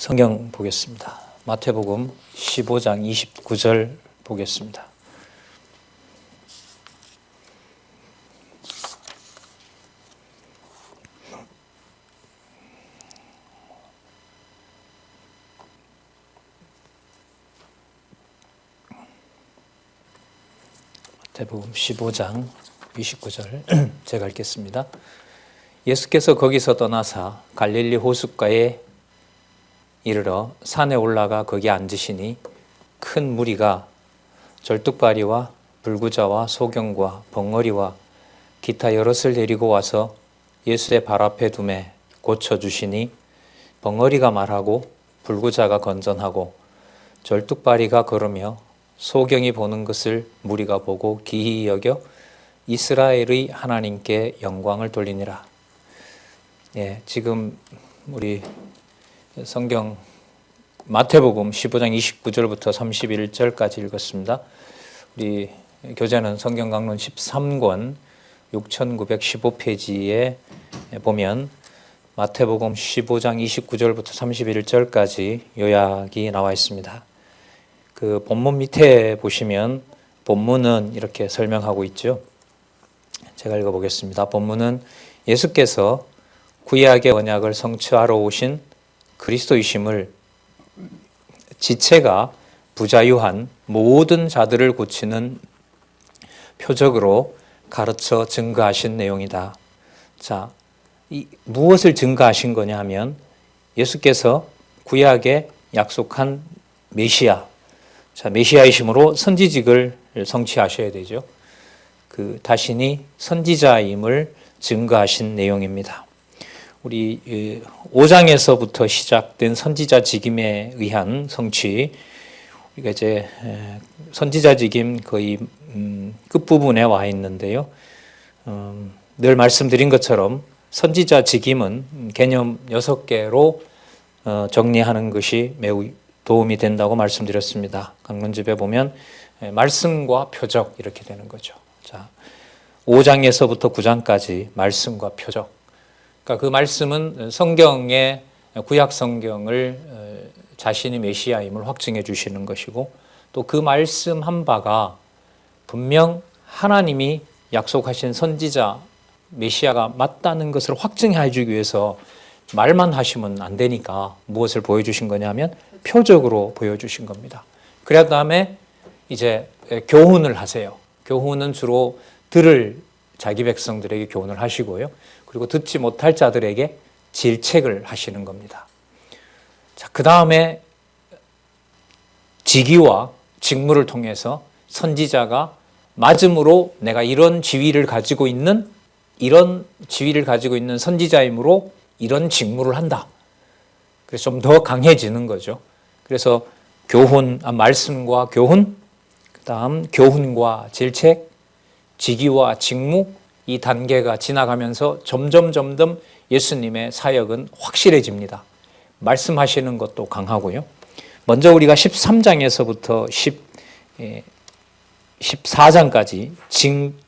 성경 보겠습니다. 마태복음 15장 29절 보겠습니다. 마태복음 15장 29절 제가 읽겠습니다. 예수께서 거기서 떠나사 갈릴리 호숫가에 이르러 산에 올라가 거기 앉으시니 큰 무리가 절뚝발이와 불구자와 소경과 벙어리와 기타 여럿을 데리고 와서 예수의 발 앞에 두매 고쳐주시니 벙어리가 말하고 불구자가 건전하고 절뚝발이가 걸으며 소경이 보는 것을 무리가 보고 기히 여겨 이스라엘의 하나님께 영광을 돌리니라. 지금 우리 성경 마태복음 15장 29절부터 31절까지 읽었습니다. 우리 교재는 성경 강론 13권 6915페이지에 보면 마태복음 15장 29절부터 31절까지 요약이 나와 있습니다. 그 본문 밑에 보시면 본문은 이렇게 설명하고 있죠. 제가 읽어보겠습니다. 본문은 예수께서 구약의 언약을 성취하러 오신 그리스도이심을 지체가 부자유한 모든 자들을 고치는 표적으로 가르쳐 증거하신 내용이다. 자, 무엇을 증거하신 거냐 하면 예수께서 구약에 약속한 메시아, 메시아이심으로 선지직을 성취하셔야 되죠. 그 자신이 선지자임을 증거하신 내용입니다. 우리 5장에서부터 시작된 선지자 직임에 의한 성취, 우리가 이제 선지자 직임 거의 끝부분에 와 있는데요. 늘 말씀드린 것처럼 선지자 직임은 개념 6개로 정리하는 것이 매우 도움이 된다고 말씀드렸습니다. 강론집에 보면 말씀과 표적 이렇게 되는 거죠. 자, 5장에서부터 9장까지 말씀과 표적. 그러니까 그 말씀은 성경의 구약 성경을 자신이 메시아임을 확증해 주시는 것이고 또 그 말씀 한 바가 분명 하나님이 약속하신 선지자 메시아가 맞다는 것을 확증해 주기 위해서 말만 하시면 안 되니까 무엇을 보여주신 거냐면 표적으로 보여주신 겁니다. 그래 다음에 이제 교훈을 하세요. 교훈은 주로 들을 자기 백성들에게 교훈을 하시고요. 그리고 듣지 못할 자들에게 질책을 하시는 겁니다. 자, 그 다음에 직위와 직무를 통해서 선지자가 맞음으로 내가 이런 지위를 가지고 있는 선지자이므로 이런 직무를 한다. 그래서 좀 더 강해지는 거죠. 그래서 말씀과 교훈, 그 다음 교훈과 질책, 직위와 직무, 이 단계가 지나가면서 점점 예수님의 사역은 확실해집니다. 말씀하시는 것도 강하고요. 먼저 우리가 13장에서부터 14장까지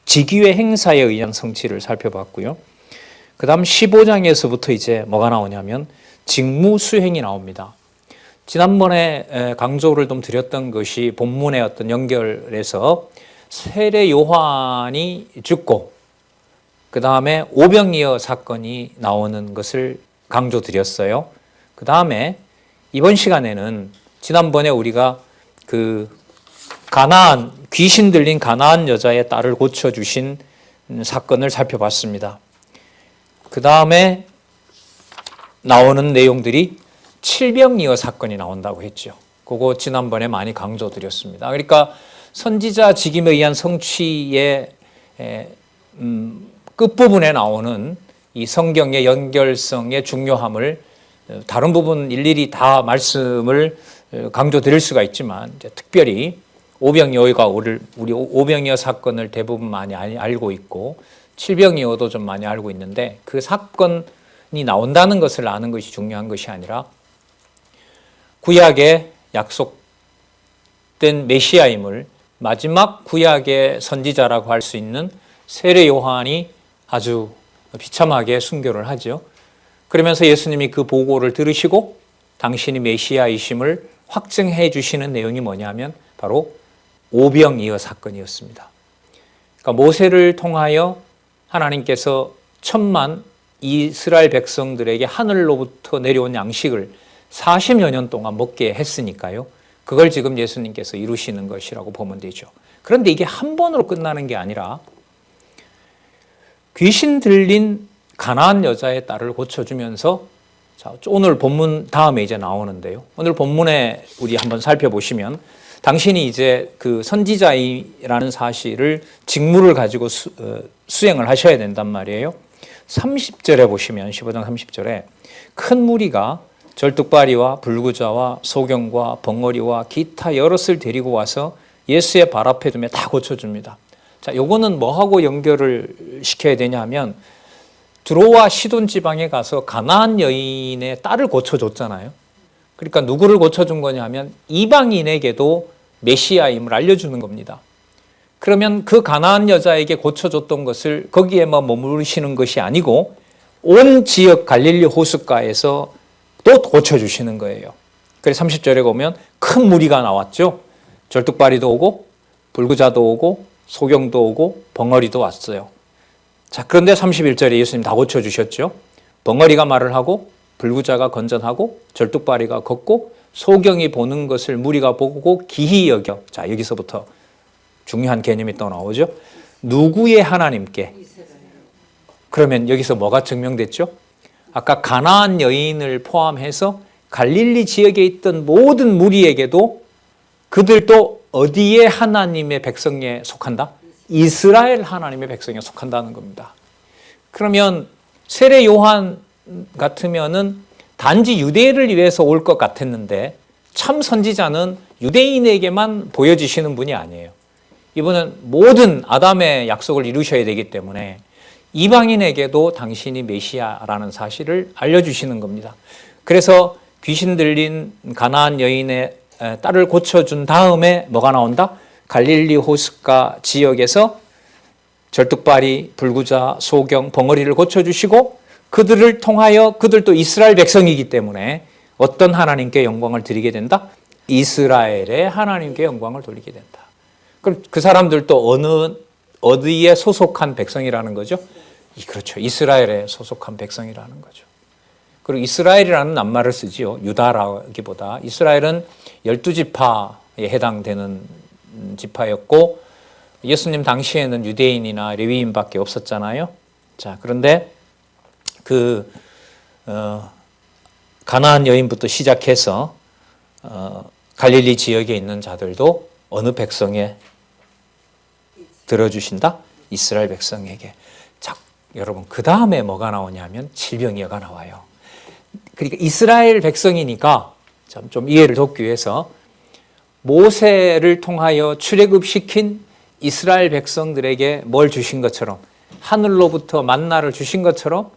직위의 행사에 의한 성취를 살펴봤고요. 그 다음 15장에서부터 이제 뭐가 나오냐면 직무 수행이 나옵니다. 지난번에 강조를 좀 드렸던 것이 본문의 어떤 연결에서 세례 요한이 죽고 그 다음에 오병이어 사건이 나오는 것을 강조드렸어요. 그 다음에 이번 시간에는 지난번에 우리가 귀신 들린 가나안 여자의 딸을 고쳐주신 사건을 살펴봤습니다. 그 다음에 나오는 내용들이 칠병이어 사건이 나온다고 했죠. 그거 지난번에 많이 강조드렸습니다. 그러니까 선지자 직임에 의한 성취의 끝부분에 나오는 이 성경의 연결성의 중요함을 다른 부분 일일이 다 말씀을 강조드릴 수가 있지만 이제 특별히 오병이어가 우리 오병이어 사건을 대부분 많이 알고 있고 칠병이어도 좀 많이 알고 있는데 그 사건이 나온다는 것을 아는 것이 중요한 것이 아니라 구약에 약속된 메시아임을 마지막 구약의 선지자라고 할 수 있는 세례 요한이 아주 비참하게 순교를 하죠. 그러면서 예수님이 그 보고를 들으시고 당신이 메시아이심을 확증해 주시는 내용이 뭐냐면 바로 오병이어 사건이었습니다. 그러니까 모세를 통하여 하나님께서 천만 이스라엘 백성들에게 하늘로부터 내려온 양식을 40여 년 동안 먹게 했으니까요. 그걸 지금 예수님께서 이루시는 것이라고 보면 되죠. 그런데 이게 한 번으로 끝나는 게 아니라 귀신 들린 가나안 여자의 딸을 고쳐주면서, 자, 오늘 본문 다음에 이제 나오는데요. 오늘 본문에 우리 한번 살펴보시면 당신이 이제 그 선지자이라는 사실을 직무를 가지고 수행을 하셔야 된단 말이에요. 30절에 보시면 15장 30절에 큰 무리가 절뚝발이와 불구자와 소경과 벙어리와 기타 여럿을 데리고 와서 예수의 발 앞에 두며 다 고쳐줍니다. 자, 요거는 뭐하고 연결을 시켜야 되냐 하면 두로와 시돈 지방에 가서 가나안 여인의 딸을 고쳐줬잖아요. 그러니까 누구를 고쳐준 거냐 하면 이방인에게도 메시아임을 알려주는 겁니다. 그러면 그 가나안 여자에게 고쳐줬던 것을 거기에만 머무르시는 것이 아니고 온 지역 갈릴리 호숫가에서 또 고쳐주시는 거예요. 그래서 30절에 보면 큰 무리가 나왔죠. 절뚝발이도 오고 불구자도 오고 소경도 오고 벙어리도 왔어요. 자, 그런데 31절에 예수님 다 고쳐주셨죠. 벙어리가 말을 하고 불구자가 건전하고 절뚝발이가 걷고 소경이 보는 것을 무리가 보고 기히 여겨. 자, 여기서부터 중요한 개념이 또 나오죠. 누구의 하나님께? 그러면 여기서 뭐가 증명됐죠? 아까 가나안 여인을 포함해서 갈릴리 지역에 있던 모든 무리에게도 그들도 어디에 하나님의 백성에 속한다? 이스라엘 하나님의 백성에 속한다는 겁니다. 그러면 세례 요한 같으면은 단지 유대인을 위해서 올 것 같았는데 참 선지자는 유대인에게만 보여지시는 분이 아니에요. 이분은 모든 아담의 약속을 이루셔야 되기 때문에 이방인에게도 당신이 메시아라는 사실을 알려주시는 겁니다. 그래서 귀신 들린 가나안 여인의 딸을 고쳐준 다음에 뭐가 나온다? 갈릴리 호숫가 지역에서 절뚝발이, 불구자, 소경, 벙어리를 고쳐주시고 그들을 통하여 그들도 이스라엘 백성이기 때문에 어떤 하나님께 영광을 드리게 된다? 이스라엘의 하나님께 영광을 돌리게 된다. 그럼 그 사람들도 어디에 소속한 백성이라는 거죠? 그렇죠. 이스라엘에 소속한 백성이라는 거죠. 그리고 이스라엘이라는 낱말을 쓰지요. 유다라기보다. 이스라엘은 12지파에 해당되는 지파였고 예수님 당시에는 유대인이나 레위인밖에 없었잖아요. 자, 그런데 가나안 여인부터 시작해서 갈릴리 지역에 있는 자들도 어느 백성에 들어주신다? 이스라엘 백성에게. 자, 여러분 그 다음에 뭐가 나오냐면 질병이어가 나와요. 그러니까 이스라엘 백성이니까 좀 이해를 돕기 위해서 모세를 통하여 출애굽시킨 이스라엘 백성들에게 뭘 주신 것처럼 하늘로부터 만나를 주신 것처럼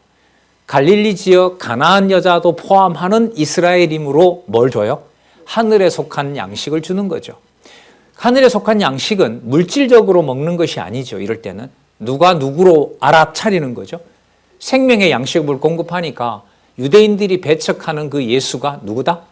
갈릴리 지역 가나안 여자도 포함하는 이스라엘이므로 뭘 줘요? 하늘에 속한 양식을 주는 거죠. 하늘에 속한 양식은 물질적으로 먹는 것이 아니죠. 이럴 때는 누가 누구로 알아차리는 거죠. 생명의 양식을 공급하니까 유대인들이 배척하는 그 예수가 누구다?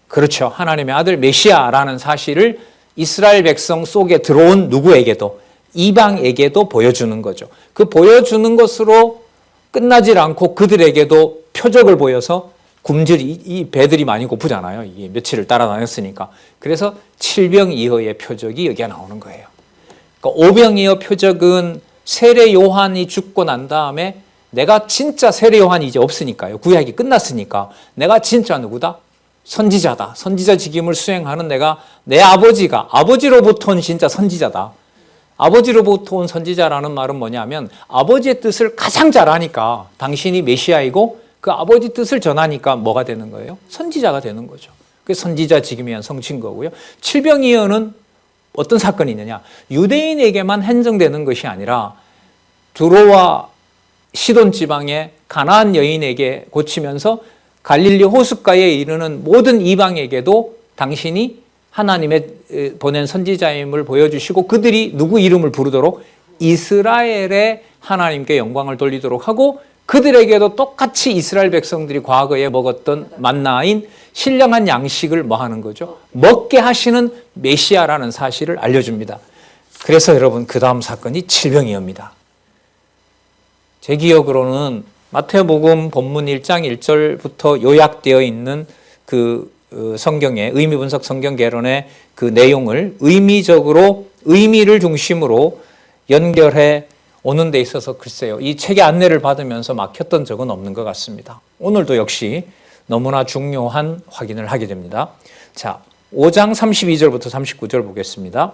그렇죠. 하나님의 아들 메시아라는 사실을 이스라엘 백성 속에 들어온 누구에게도 이방에게도 보여주는 거죠. 그 보여주는 것으로 끝나질 않고 그들에게도 표적을 보여서 이 배들이 많이 고프잖아요. 이게 며칠을 따라다녔으니까. 그래서 칠병이어의 표적이 여기가 나오는 거예요. 그러니까 오병이어 표적은 세례 요한이 죽고 난 다음에 내가 진짜 세례 요한이 이제 없으니까요. 구약이 끝났으니까 내가 진짜 누구다? 선지자다. 선지자 직임을 수행하는 내가 내 아버지로부터 온 진짜 선지자다. 아버지로부터 온 선지자라는 말은 뭐냐면 아버지의 뜻을 가장 잘 아니까 당신이 메시아이고 그 아버지 뜻을 전하니까 뭐가 되는 거예요? 선지자가 되는 거죠. 그래서 선지자 직임이 성취인 거고요. 칠병이어는 어떤 사건이 있느냐? 유대인에게만 한정되는 것이 아니라 두로와 시돈 지방의 가나안 여인에게 고치면서 갈릴리 호숫가에 이르는 모든 이방에게도 당신이 하나님의 보낸 선지자임을 보여주시고 그들이 누구 이름을 부르도록 이스라엘의 하나님께 영광을 돌리도록 하고 그들에게도 똑같이 이스라엘 백성들이 과거에 먹었던 만나인 신령한 양식을 뭐 하는 거죠? 먹게 하시는 메시아라는 사실을 알려줍니다. 그래서 여러분 그 다음 사건이 칠병이어입니다. 제 기억으로는 마태복음 본문 1장 1절부터 요약되어 있는 그 성경의 의미 분석 성경 개론의 그 내용을 의미적으로 의미를 중심으로 연결해 오는 데 있어서 글쎄요, 이 책의 안내를 받으면서 막혔던 적은 없는 것 같습니다. 오늘도 역시 너무나 중요한 확인을 하게 됩니다. 자, 5장 32절부터 39절 보겠습니다.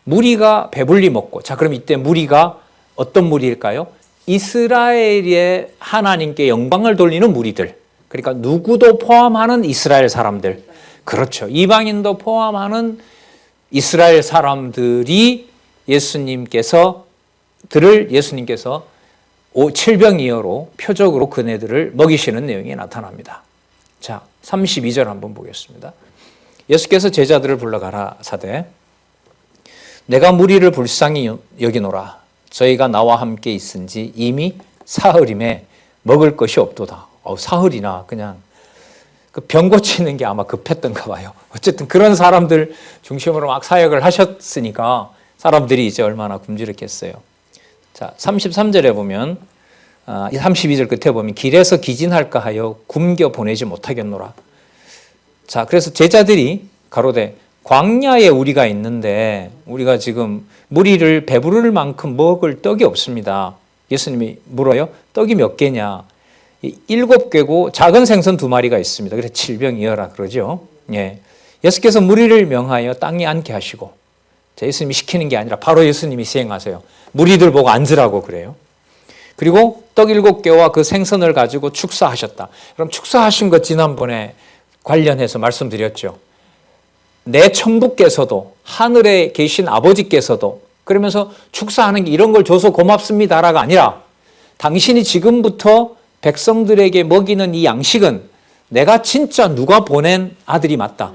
무리가 배불리 먹고, 자, 그럼 이때 무리가 어떤 무리일까요? 이스라엘의 하나님께 영광을 돌리는 무리들. 그러니까 누구도 포함하는 이스라엘 사람들. 그렇죠. 이방인도 포함하는 이스라엘 사람들이 예수님께서 칠병이어로 표적으로 그네들을 먹이시는 내용이 나타납니다. 자, 32절 한번 보겠습니다. 예수께서 제자들을 불러 가라사대 내가 무리를 불쌍히 여기노라. 저희가 나와 함께 있은지 이미 사흘임에 먹을 것이 없도다. 사흘이나 그냥 그 병 고치는 게 아마 급했던가 봐요. 어쨌든 그런 사람들 중심으로 막 사역을 하셨으니까 사람들이 이제 얼마나 굶주렸겠어요. 자, 33절에 보면 32절 끝에 보면 길에서 기진할까 하여 굶겨 보내지 못하겠노라. 자, 그래서 제자들이 가로되 광야에 우리가 있는데 우리가 지금 무리를 배부를 만큼 먹을 떡이 없습니다. 예수님이 물어요. 떡이 몇 개냐? 7개고 작은 생선 2마리가 있습니다. 그래서 칠병이어라 그러죠. 예. 예수께서 무리를 명하여 땅에 앉게 하시고, 자, 예수님이 시키는 게 아니라 바로 예수님이 시행하세요. 무리들 보고 앉으라고 그래요. 그리고 떡 7개와 그 생선을 가지고 축사하셨다. 그럼 축사하신 것 지난번에 관련해서 말씀드렸죠. 내 천부께서도 하늘에 계신 아버지께서도 그러면서 축사하는 게 이런 걸 줘서 고맙습니다라가 아니라 당신이 지금부터 백성들에게 먹이는 이 양식은 내가 진짜 누가 보낸 아들이 맞다.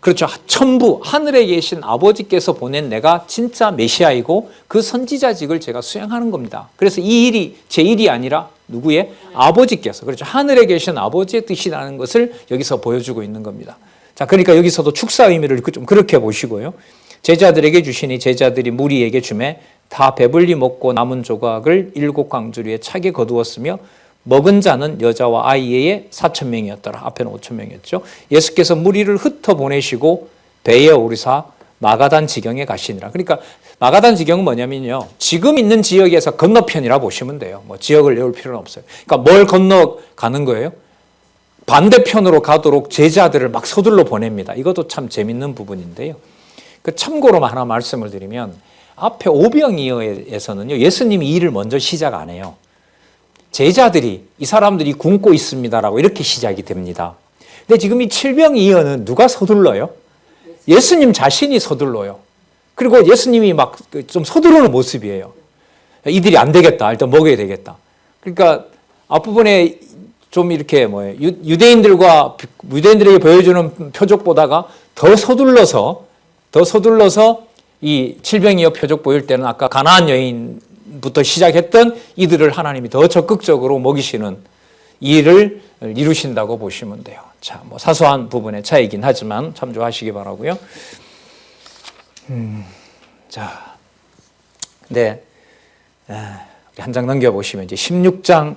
그렇죠. 천부 하늘에 계신 아버지께서 보낸 내가 진짜 메시아이고 그 선지자직을 제가 수행하는 겁니다. 그래서 이 일이 제 일이 아니라 누구의? 아버지께서. 그렇죠. 하늘에 계신 아버지의 뜻이라는 것을 여기서 보여주고 있는 겁니다. 자, 그러니까 여기서도 축사 의미를 좀 그렇게 보시고요. 제자들에게 주시니 제자들이 무리에게 주매 다 배불리 먹고 남은 조각을 7광주리에 차게 거두었으며 먹은 자는 여자와 아이 외에 4,000명이었더라. 앞에는 5,000명이었죠. 예수께서 무리를 흩어 보내시고 배에 오르사 마가단 지경에 가시니라. 그러니까 마가단 지경은 뭐냐면요. 지금 있는 지역에서 건너편이라 보시면 돼요. 뭐 지역을 외울 필요는 없어요. 그러니까 뭘 건너가는 거예요? 반대편으로 가도록 제자들을 막 서둘러 보냅니다. 이것도 참 재밌는 부분인데요. 그 참고로 하나 말씀을 드리면 앞에 오병이어에서는요. 예수님이 이 일을 먼저 시작 안 해요. 제자들이 이 사람들이 굶고 있습니다라고 이렇게 시작이 됩니다. 근데 지금 이 칠병이어는 누가 서둘러요? 예수님 자신이 서둘러요. 그리고 예수님이 막 좀 서두르는 모습이에요. 이들이 안 되겠다. 일단 먹어야 되겠다. 그러니까 앞부분에 좀 이렇게 유대인들에게 보여주는 표적 보다가 더 서둘러서 이 칠병이어 표적 보일 때는 아까 가나안 여인부터 시작했던 이들을 하나님이 더 적극적으로 먹이시는 일을 이루신다고 보시면 돼요. 자, 뭐 사소한 부분의 차이긴 하지만 참조하시기 바라고요. 자, 네, 한 장 넘겨보시면 이제 16장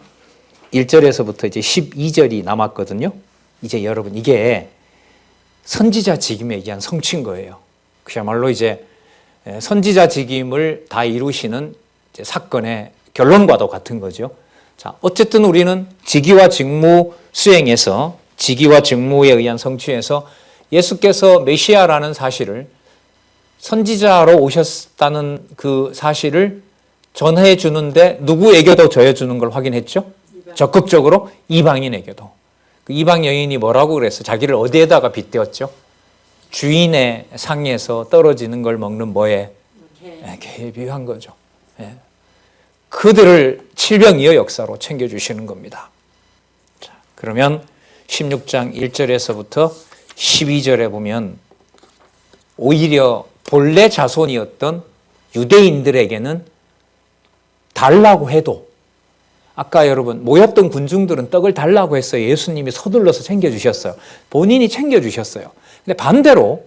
1절에서부터 이제 12절이 남았거든요. 이제 여러분 이게 선지자 직임에 의한 성취인 거예요. 그야말로 이제 선지자 직임을 다 이루시는 이제 사건의 결론과도 같은 거죠. 자, 어쨌든 우리는 직위와 직무 수행에서 직위와 직무에 의한 성취에서 예수께서 메시아라는 사실을 선지자로 오셨다는 그 사실을 전해 주는데 누구에게도 전해주는 걸 확인했죠? 적극적으로 이방인에게도. 그 이방 여인이 뭐라고 그랬어? 자기를 어디에다가 빗대었죠? 주인의 상에서 떨어지는 걸 먹는 뭐에? 개에 비유한 거죠. 그들을 칠병이어 역사로 챙겨주시는 겁니다. 자, 그러면 16장 1절에서부터 12절에 보면 오히려 본래 자손이었던 유대인들에게는 달라고 해도 아까 여러분 모였던 군중들은 떡을 달라고 했어요. 예수님이 서둘러서 챙겨주셨어요. 본인이 챙겨주셨어요. 근데 반대로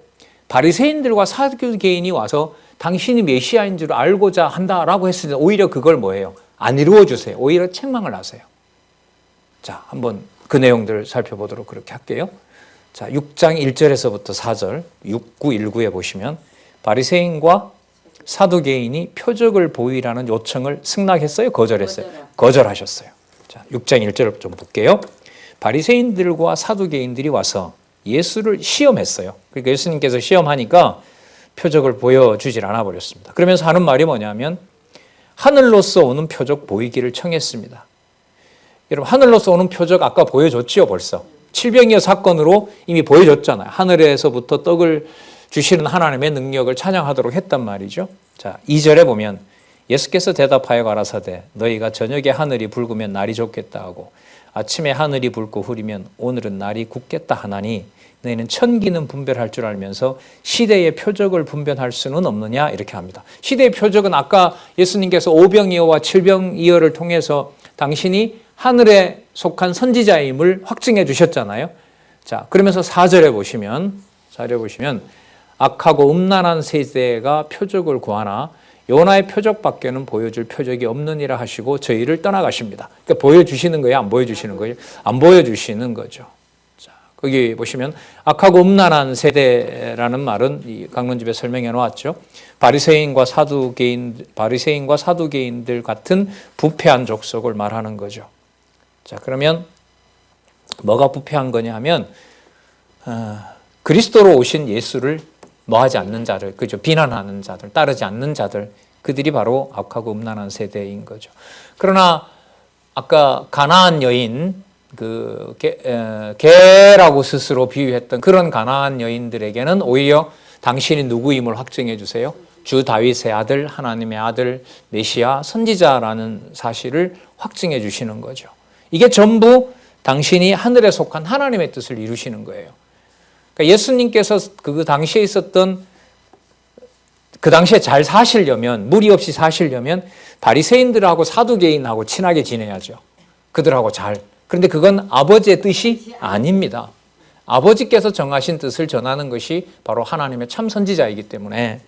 바리새인들과 사두개인이 와서 당신이 메시아인 줄 알고자 한다라고 했을 때 오히려 그걸 뭐예요? 안 이루어 주세요. 오히려 책망을 하세요. 자, 한번 그 내용들을 살펴보도록 그렇게 할게요. 자, 6장 1절에서부터 4절 6, 9, 19에 보시면 바리새인과 사두개인이 표적을 보이라는 요청을 승낙했어요? 거절했어요? 거절하셨어요. 자, 6장 1절을 좀 볼게요. 바리새인들과 사두개인들이 와서 예수를 시험했어요. 그러니까 예수님께서 시험하니까 표적을 보여주질 않아 버렸습니다. 그러면서 하는 말이 뭐냐면 하늘로서 오는 표적 보이기를 청했습니다. 여러분, 하늘로서 오는 표적 아까 보여줬지요, 벌써. 칠병이어 사건으로 이미 보여줬잖아요. 하늘에서부터 떡을 주시는 하나님의 능력을 찬양하도록 했단 말이죠. 자, 2절에 보면 예수께서 대답하여 가라사대 너희가 저녁에 하늘이 붉으면 날이 좋겠다 하고 아침에 하늘이 붉고 흐리면 오늘은 날이 굳겠다 하나니 너희는 천기는 분별할 줄 알면서 시대의 표적을 분별할 수는 없느냐 이렇게 합니다. 시대의 표적은 아까 예수님께서 오병이어와 칠병이어를 통해서 당신이 하늘에 속한 선지자임을 확증해 주셨잖아요. 자, 그러면서 4절에 보시면 악하고 음란한 세대가 표적을 구하나 요나의 표적밖에는 보여줄 표적이 없느니라 하시고 저희를 떠나가십니다. 그러니까 보여주시는 거예요? 안 보여주시는 거예요? 안 보여주시는 거죠. 자, 거기 보시면 악하고 음란한 세대라는 말은 이 강론집에 설명해 놓았죠. 바리새인과 사두개인들 같은 부패한 족속을 말하는 거죠. 자, 그러면 뭐가 부패한 거냐 하면 그리스도로 오신 예수를 뭐하지 않는 자들, 그죠? 비난하는 자들, 따르지 않는 자들, 그들이 바로 악하고 음란한 세대인 거죠. 그러나 아까 가나안 여인, 개라고 스스로 비유했던 그런 가나안 여인들에게는 오히려 당신이 누구임을 확증해 주세요. 주 다윗의 아들, 하나님의 아들, 메시아, 선지자라는 사실을 확증해 주시는 거죠. 이게 전부 당신이 하늘에 속한 하나님의 뜻을 이루시는 거예요. 그러니까 예수님께서 그 당시에 있었던 그 당시에 잘 사시려면 무리 없이 사시려면 바리새인들하고 사두개인하고 친하게 지내야죠. 그들하고 잘. 그런데 그건 아버지의 뜻이 아닙니다. 아버지께서 정하신 뜻을 전하는 것이 바로 하나님의 참 선지자이기 때문에.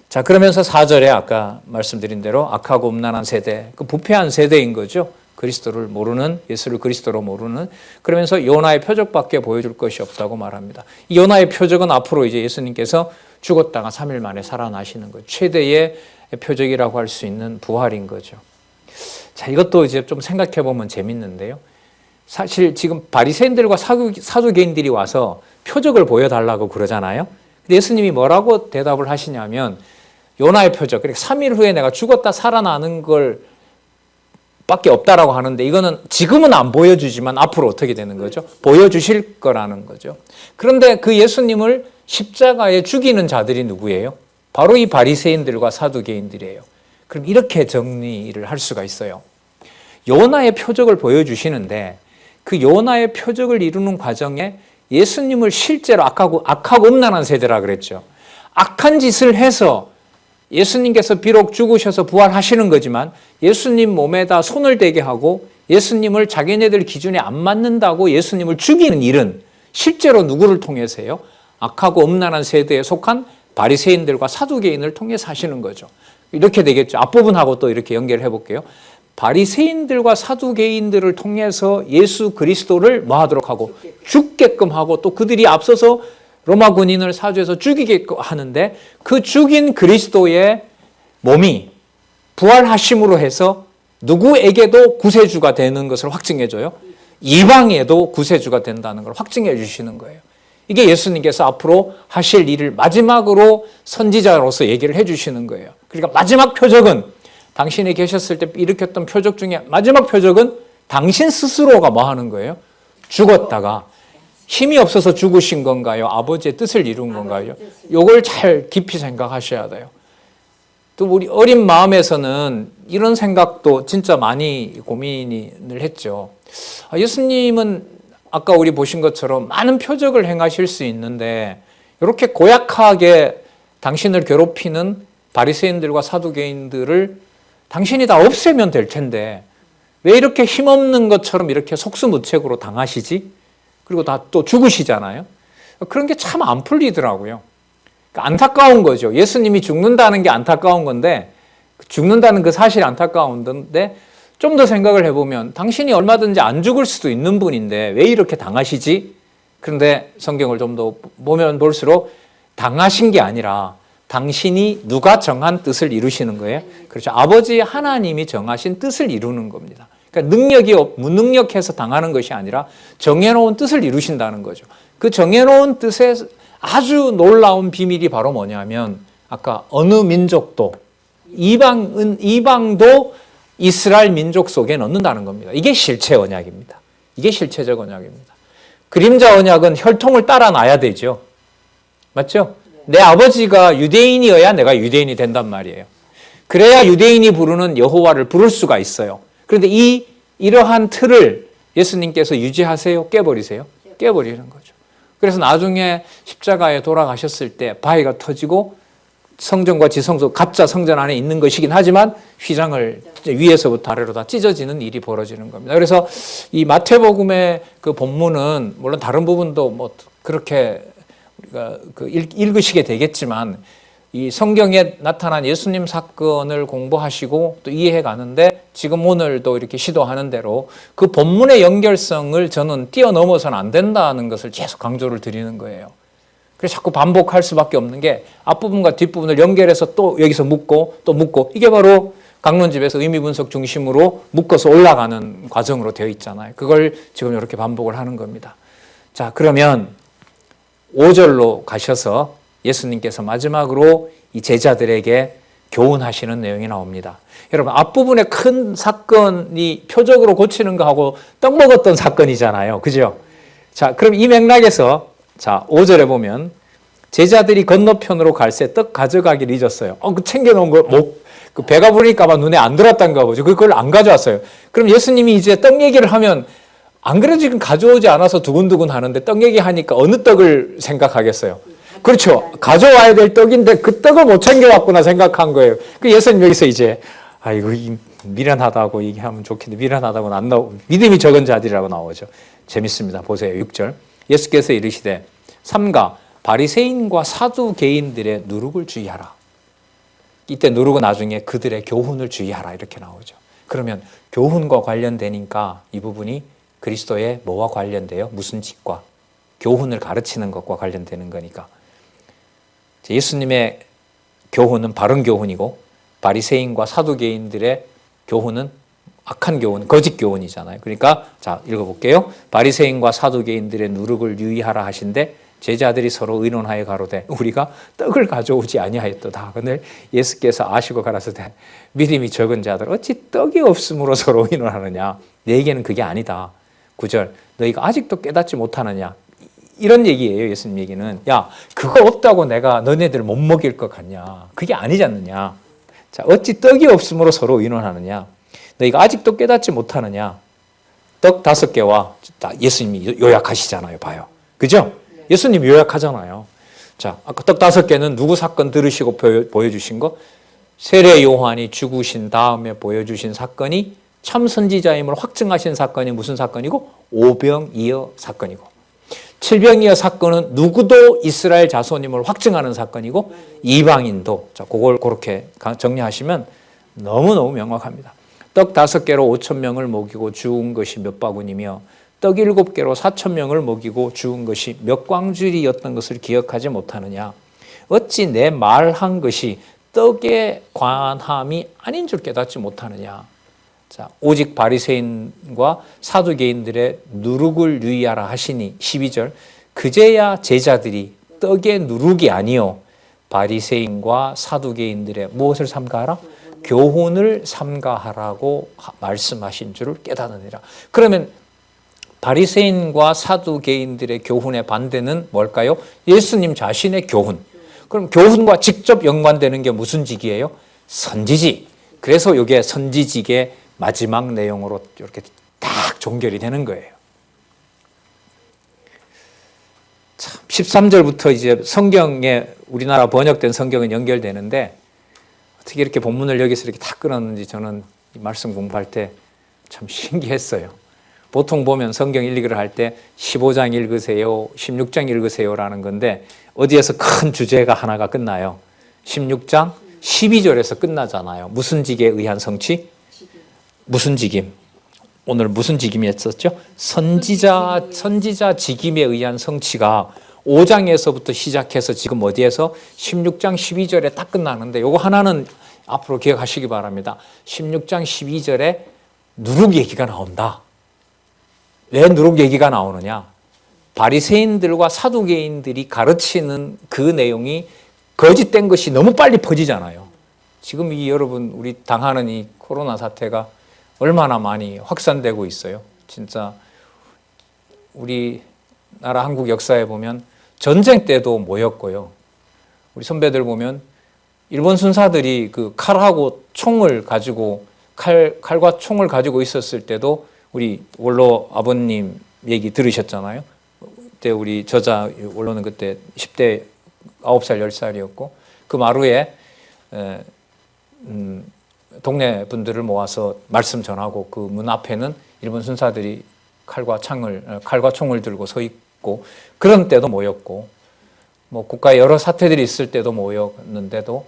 자, 그러면서 4절에 아까 말씀드린 대로 악하고 음란한 세대, 그 부패한 세대인 거죠. 그리스도를 모르는, 예수를 그리스도로 모르는. 그러면서 요나의 표적밖에 보여줄 것이 없다고 말합니다. 이 요나의 표적은 앞으로 이제 예수님께서 죽었다가 3일 만에 살아나시는 거죠. 최대의 표적이라고 할 수 있는 부활인 거죠. 자, 이것도 이제 좀 생각해 보면 재밌는데요. 사실 지금 바리새인들과 사두개인들이 와서 표적을 보여달라고 그러잖아요. 근데 예수님이 뭐라고 대답을 하시냐면 요나의 표적, 그러니까 3일 후에 내가 죽었다 살아나는 걸 밖에 없다라고 하는데 이거는 지금은 안 보여주지만 앞으로 어떻게 되는 거죠? 보여주실 거라는 거죠. 그런데 그 예수님을 십자가에 죽이는 자들이 누구예요? 바로 이 바리새인들과 사두개인들이에요. 그럼 이렇게 정리를 할 수가 있어요. 요나의 표적을 보여주시는데 그 요나의 표적을 이루는 과정에 예수님을 실제로 악하고 음란한 세대라 그랬죠. 악한 짓을 해서 예수님께서 비록 죽으셔서 부활하시는 거지만 예수님 몸에다 손을 대게 하고 예수님을 자기네들 기준에 안 맞는다고 예수님을 죽이는 일은 실제로 누구를 통해서요? 악하고 음란한 세대에 속한 바리새인들과 사두개인을 통해서 하시는 거죠. 이렇게 되겠죠. 앞부분하고 또 이렇게 연결해 볼게요. 바리새인들과 사두개인들을 통해서 예수 그리스도를 뭐 하도록 하고 죽게끔 하고 또 그들이 앞서서 로마 군인을 사주해서 죽이게끔 하는데 그 죽인 그리스도의 몸이 부활하심으로 해서 누구에게도 구세주가 되는 것을 확증해 줘요. 이방에도 구세주가 된다는 걸 확증해 주시는 거예요. 이게 예수님께서 앞으로 하실 일을 마지막으로 선지자로서 얘기를 해 주시는 거예요. 그러니까 마지막 표적은 당신이 계셨을 때 일으켰던 표적 중에 마지막 표적은 당신 스스로가 뭐 하는 거예요? 죽었다가 힘이 없어서 죽으신 건가요? 아버지의 뜻을 이룬 건가요? 이걸 잘 깊이 생각하셔야 돼요. 또 우리 어린 마음에서는 이런 생각도 진짜 많이 고민을 했죠. 예수님은 아까 우리 보신 것처럼 많은 표적을 행하실 수 있는데 이렇게 고약하게 당신을 괴롭히는 바리새인들과 사두개인들을 당신이 다 없애면 될 텐데 왜 이렇게 힘없는 것처럼 이렇게 속수무책으로 당하시지? 그리고 다 또 죽으시잖아요. 그런 게 참 안 풀리더라고요. 그러니까 안타까운 거죠. 예수님이 죽는다는 게 안타까운 건데, 죽는다는 그 사실이 안타까운데, 좀 더 생각을 해보면 당신이 얼마든지 안 죽을 수도 있는 분인데 왜 이렇게 당하시지? 그런데 성경을 좀 더 보면 볼수록 당하신 게 아니라 당신이 누가 정한 뜻을 이루시는 거예요? 그렇죠. 아버지 하나님이 정하신 뜻을 이루는 겁니다. 그러니까 무능력해서 당하는 것이 아니라 정해놓은 뜻을 이루신다는 거죠. 그 정해놓은 뜻에 아주 놀라운 비밀이 바로 뭐냐면 아까 어느 민족도 이방도 이스라엘 민족 속에 넣는다는 겁니다. 이게 실체 언약입니다. 이게 실체적 언약입니다. 그림자 언약은 혈통을 따라 놔야 되죠. 맞죠? 내 아버지가 유대인이어야 내가 유대인이 된단 말이에요. 그래야 유대인이 부르는 여호와를 부를 수가 있어요. 그런데 이러한 틀을 예수님께서 유지하세요? 깨버리세요? 깨버리는 거죠. 그래서 나중에 십자가에 돌아가셨을 때 바위가 터지고 성전과 지성소 가짜 성전 안에 있는 것이긴 하지만 휘장을 위에서부터 아래로 다 찢어지는 일이 벌어지는 겁니다. 그래서 이 마태복음의 그 본문은 물론 다른 부분도 뭐 그렇게 우리가 읽으시게 되겠지만 이 성경에 나타난 예수님 사건을 공부하시고 또 이해해 가는데 지금 오늘도 이렇게 시도하는 대로 그 본문의 연결성을 저는 뛰어넘어서는 안 된다는 것을 계속 강조를 드리는 거예요. 그래서 자꾸 반복할 수밖에 없는 게 앞부분과 뒷부분을 연결해서 또 여기서 묶고 또 묶고 이게 바로 강론집에서 의미분석 중심으로 묶어서 올라가는 과정으로 되어 있잖아요. 그걸 지금 이렇게 반복을 하는 겁니다. 자, 그러면 5절로 가셔서 예수님께서 마지막으로 이 제자들에게 교훈하시는 내용이 나옵니다. 여러분 앞부분에 큰 사건이 표적으로 고치는 거하고 떡 먹었던 사건이잖아요. 그죠? 자, 그럼 이 맥락에서 자 5절에 보면 제자들이 건너편으로 갈새 떡 가져가기를 잊었어요. 그 챙겨놓은 거 그 배가 부르니까 아마 눈에 안 들었던가 보죠. 그걸 안 가져왔어요. 그럼 예수님이 이제 떡 얘기를 하면 안 그래도 지금 가져오지 않아서 두근두근 하는데 떡 얘기하니까 어느 떡을 생각하겠어요? 그렇죠. 가져와야 될 떡인데 그 떡을 못 챙겨왔구나 생각한 거예요. 그 예수님 여기서 이제 아이고 미련하다고 얘기하면 좋겠는데 미련하다고는 안 나오고 믿음이 적은 자들이라고 나오죠. 재밌습니다. 보세요. 6절. 예수께서 이르시되 삼가 바리새인과 사두개인들의 누룩을 주의하라. 이때 누룩은 나중에 그들의 교훈을 주의하라 이렇게 나오죠. 그러면 교훈과 관련되니까 이 부분이 그리스도의 뭐와 관련돼요? 무슨 직과? 교훈을 가르치는 것과 관련되는 거니까. 예수님의 교훈은 바른 교훈이고 바리새인과 사두개인들의 교훈은 악한 교훈, 거짓 교훈이잖아요. 그러니까 자 읽어볼게요. 바리새인과 사두개인들의 누룩을 유의하라 하신데 제자들이 서로 의논하여 가로되 우리가 떡을 가져오지 아니하였도다. 그늘 예수께서 아시고 가라사대 믿음이 적은 자들 어찌 떡이 없음으로 서로 의논하느냐. 내 얘기는 그게 아니다. 9절 너희가 아직도 깨닫지 못하느냐. 이런 얘기예요. 예수님 얘기는. 야 그거 없다고 내가 너네들 못 먹일 것 같냐. 그게 아니지 않느냐. 자 어찌 떡이 없음으로 서로 의논하느냐. 너희가 아직도 깨닫지 못하느냐. 떡 5개와 예수님이 요약하시잖아요. 봐요. 그죠? 예수님 요약하잖아요. 자, 아까 떡 5개는 누구 사건 들으시고 보여주신 거? 세례 요한이 죽으신 다음에 보여주신 사건이 참 선지자임을 확증하신 사건이 무슨 사건이고? 오병이어 사건이고. 칠병이어 사건은 누구도 이스라엘 자손임을 확증하는 사건이고 이방인도. 자, 그걸 그렇게 정리하시면 너무너무 명확합니다. 떡 5개로 5,000명을 먹이고 죽은 것이 몇 바구니며 떡 7개로 4,000명을 먹이고 죽은 것이 몇 광줄이었던 것을 기억하지 못하느냐. 어찌 내 말한 것이 떡에 관함이 아닌 줄 깨닫지 못하느냐. 자, 오직 바리새인과 사두개인들의 누룩을 유의하라 하시니 12절 그제야 제자들이 떡의 누룩이 아니요 바리새인과 사두개인들의 무엇을 삼가하라? 교훈을 삼가하라고 말씀하신 줄을 깨닫느니라. 그러면 바리새인과 사두개인들의 교훈의 반대는 뭘까요? 예수님 자신의 교훈. 그럼 교훈과 직접 연관되는 게 무슨 직이에요? 선지직. 그래서 이게 선지직의 마지막 내용으로 이렇게 딱 종결이 되는 거예요. 참 13절부터 이제 성경에 우리나라 번역된 성경은 연결되는데 어떻게 이렇게 본문을 여기서 이렇게 다 끊었는지 저는 이 말씀 공부할 때 참 신기했어요. 보통 보면 성경 읽기를 할 때 15장 읽으세요, 16장 읽으세요라는 건데 어디에서 큰 주제가 하나가 끝나요. 16장 12절에서 끝나잖아요. 무슨 직에 의한 성취? 무슨 직임? 오늘 무슨 직임이었었죠? 선지자 직임에 의한 성취가 5장에서부터 시작해서 지금 어디에서 16장 12절에 딱 끝나는데 요거 하나는 앞으로 기억하시기 바랍니다. 16장 12절에 누룩 얘기가 나온다. 왜 누룩 얘기가 나오느냐? 바리새인들과 사두개인들이 가르치는 그 내용이 거짓된 것이 너무 빨리 퍼지잖아요. 지금 이 여러분 우리 당하는 이 코로나 사태가 얼마나 많이 확산되고 있어요. 진짜 우리나라 한국 역사에 보면 전쟁 때도 모였고요. 우리 선배들 보면 일본 순사들이 그 칼하고 총을 가지고 칼과 총을 가지고 있었을 때도 우리 원로 아버님 얘기 들으셨잖아요. 그때 우리 저자 원로는 그때 10대 9살 10살이었고 그 마루에 동네 분들을 모아서 말씀 전하고 그 문 앞에는 일본 순사들이 칼과 총을 들고 서 있고 그런 때도 모였고 뭐 국가에 여러 사태들이 있을 때도 모였는데도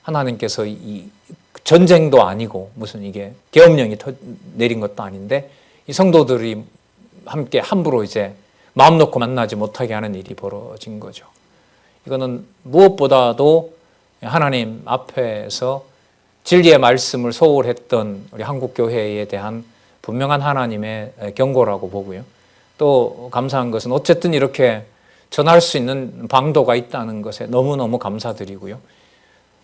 하나님께서 이 전쟁도 아니고 무슨 이게 계엄령이 내린 것도 아닌데 이 성도들이 함께 함부로 이제 마음 놓고 만나지 못하게 하는 일이 벌어진 거죠. 이거는 무엇보다도 하나님 앞에서 진리의 말씀을 소홀했던 우리 한국 교회에 대한 분명한 하나님의 경고라고 보고요. 또 감사한 것은 어쨌든 이렇게 전할 수 있는 방도가 있다는 것에 너무너무 감사드리고요.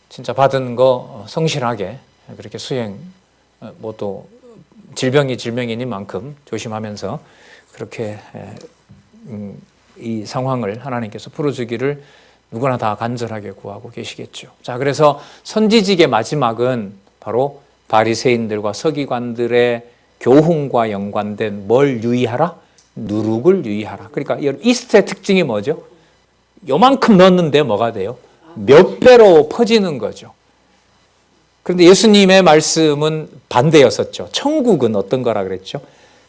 진짜 받은 거 성실하게 그렇게 수행, 뭐 또 질병이 질병이니만큼 조심하면서 그렇게 이 상황을 하나님께서 풀어주기를 누구나 다 간절하게 구하고 계시겠죠. 자, 그래서 선지직의 마지막은 바로 바리새인들과 서기관들의 교훈과 연관된 뭘 유의하라? 누룩을 유의하라. 그러니까 이스트의 특징이 뭐죠? 요만큼 넣었는데 뭐가 돼요? 몇 배로 퍼지는 거죠. 그런데 예수님의 말씀은 반대였었죠. 천국은 어떤 거라 그랬죠?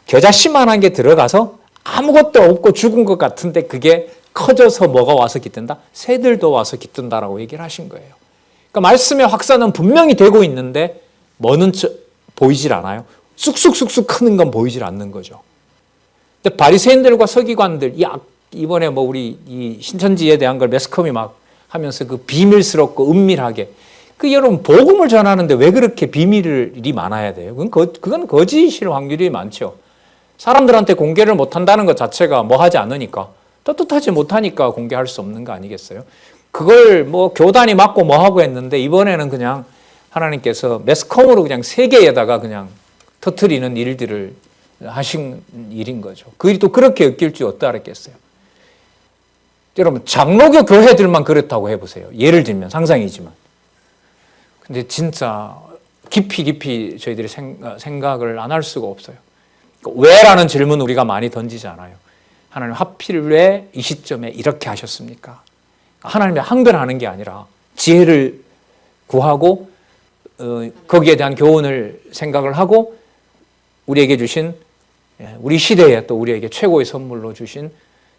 겨자씨만한 게 들어가서 아무것도 없고 죽은 것 같은데 그게 커져서 뭐가 와서 깃든다? 새들도 와서 깃든다라고 얘기를 하신 거예요. 그러니까 말씀의 확산은 분명히 되고 있는데 뭐는 보이질 않아요. 쑥쑥쑥쑥 크는 건 보이질 않는 거죠. 근데 바리새인들과 서기관들, 이번에 뭐 우리 이 신천지에 대한 걸 매스컴이 막 하면서 그 비밀스럽고 은밀하게 여러분 복음을 전하는데 왜 그렇게 비밀이 많아야 돼요? 그건 거짓일 확률이 많죠. 사람들한테 공개를 못한다는 것 자체가 뭐 하지 않으니까 떳떳하지 못하니까 공개할 수 없는 거 아니겠어요? 그걸 뭐 교단이 맡고 뭐 하고 했는데 이번에는 그냥 하나님께서 매스컴으로 그냥 세계에다가 그냥 터뜨리는 일들을 하신 일인 거죠. 그 일이 또 그렇게 엮일 줄 어떻게 알았겠어요? 여러분 장로교 교회들만 그렇다고 해보세요. 예를 들면 상상이지만. 근데 진짜 깊이 저희들이 생각을 안 할 수가 없어요. 왜라는 질문 우리가 많이 던지잖아요. 하나님 하필 왜 이 시점에 이렇게 하셨습니까? 하나님이 항변하는 게 아니라 지혜를 구하고 거기에 대한 교훈을 생각을 하고 우리에게 주신 우리 시대에 또 우리에게 최고의 선물로 주신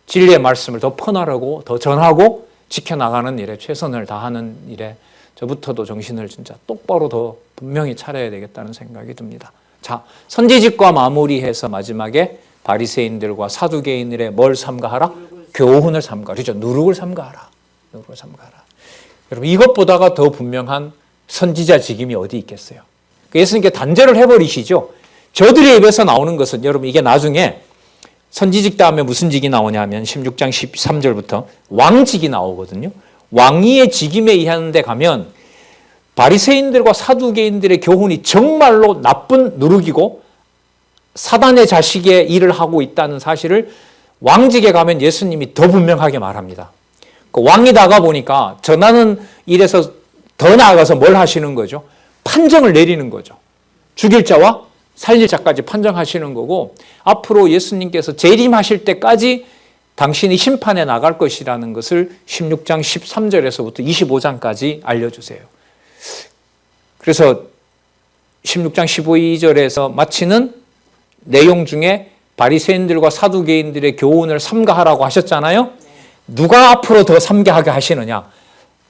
진리의 말씀을 더 퍼나르고 더 전하고 지켜나가는 일에 최선을 다하는 일에 저부터도 정신을 진짜 똑바로 더 분명히 차려야 되겠다는 생각이 듭니다. 자, 선지직과 마무리해서 마지막에 바리새인들과 사두개인들의 뭘 삼가하라? 교훈을 삼가하라. 그렇죠? 누룩을 삼가하라. 누룩을 삼가하라. 여러분 이것보다가 더 분명한 선지자 직임이 어디 있겠어요? 예수님께 단죄를 해버리시죠. 저들의 입에서 나오는 것은 여러분 이게 나중에 선지직 다음에 무슨 직이 나오냐면 16장 13절부터 왕직이 나오거든요. 왕위의 직임에 의한 데 가면 바리새인들과 사두개인들의 교훈이 정말로 나쁜 누룩이고 사단의 자식의 일을 하고 있다는 사실을 왕직에 가면 예수님이 더 분명하게 말합니다. 그 왕이 나가 보니까 전하는 일에서 더 나아가서 뭘 하시는 거죠? 판정을 내리는 거죠. 죽일 자와 살릴 자까지 판정하시는 거고 앞으로 예수님께서 재림하실 때까지 당신이 심판에 나갈 것이라는 것을 16장 13절에서부터 25장까지 알려주세요. 그래서 16장 15절에서 마치는 내용 중에 바리새인들과 사두개인들의 교훈을 삼가하라고 하셨잖아요. 누가 앞으로 더 삼가하게 하시느냐?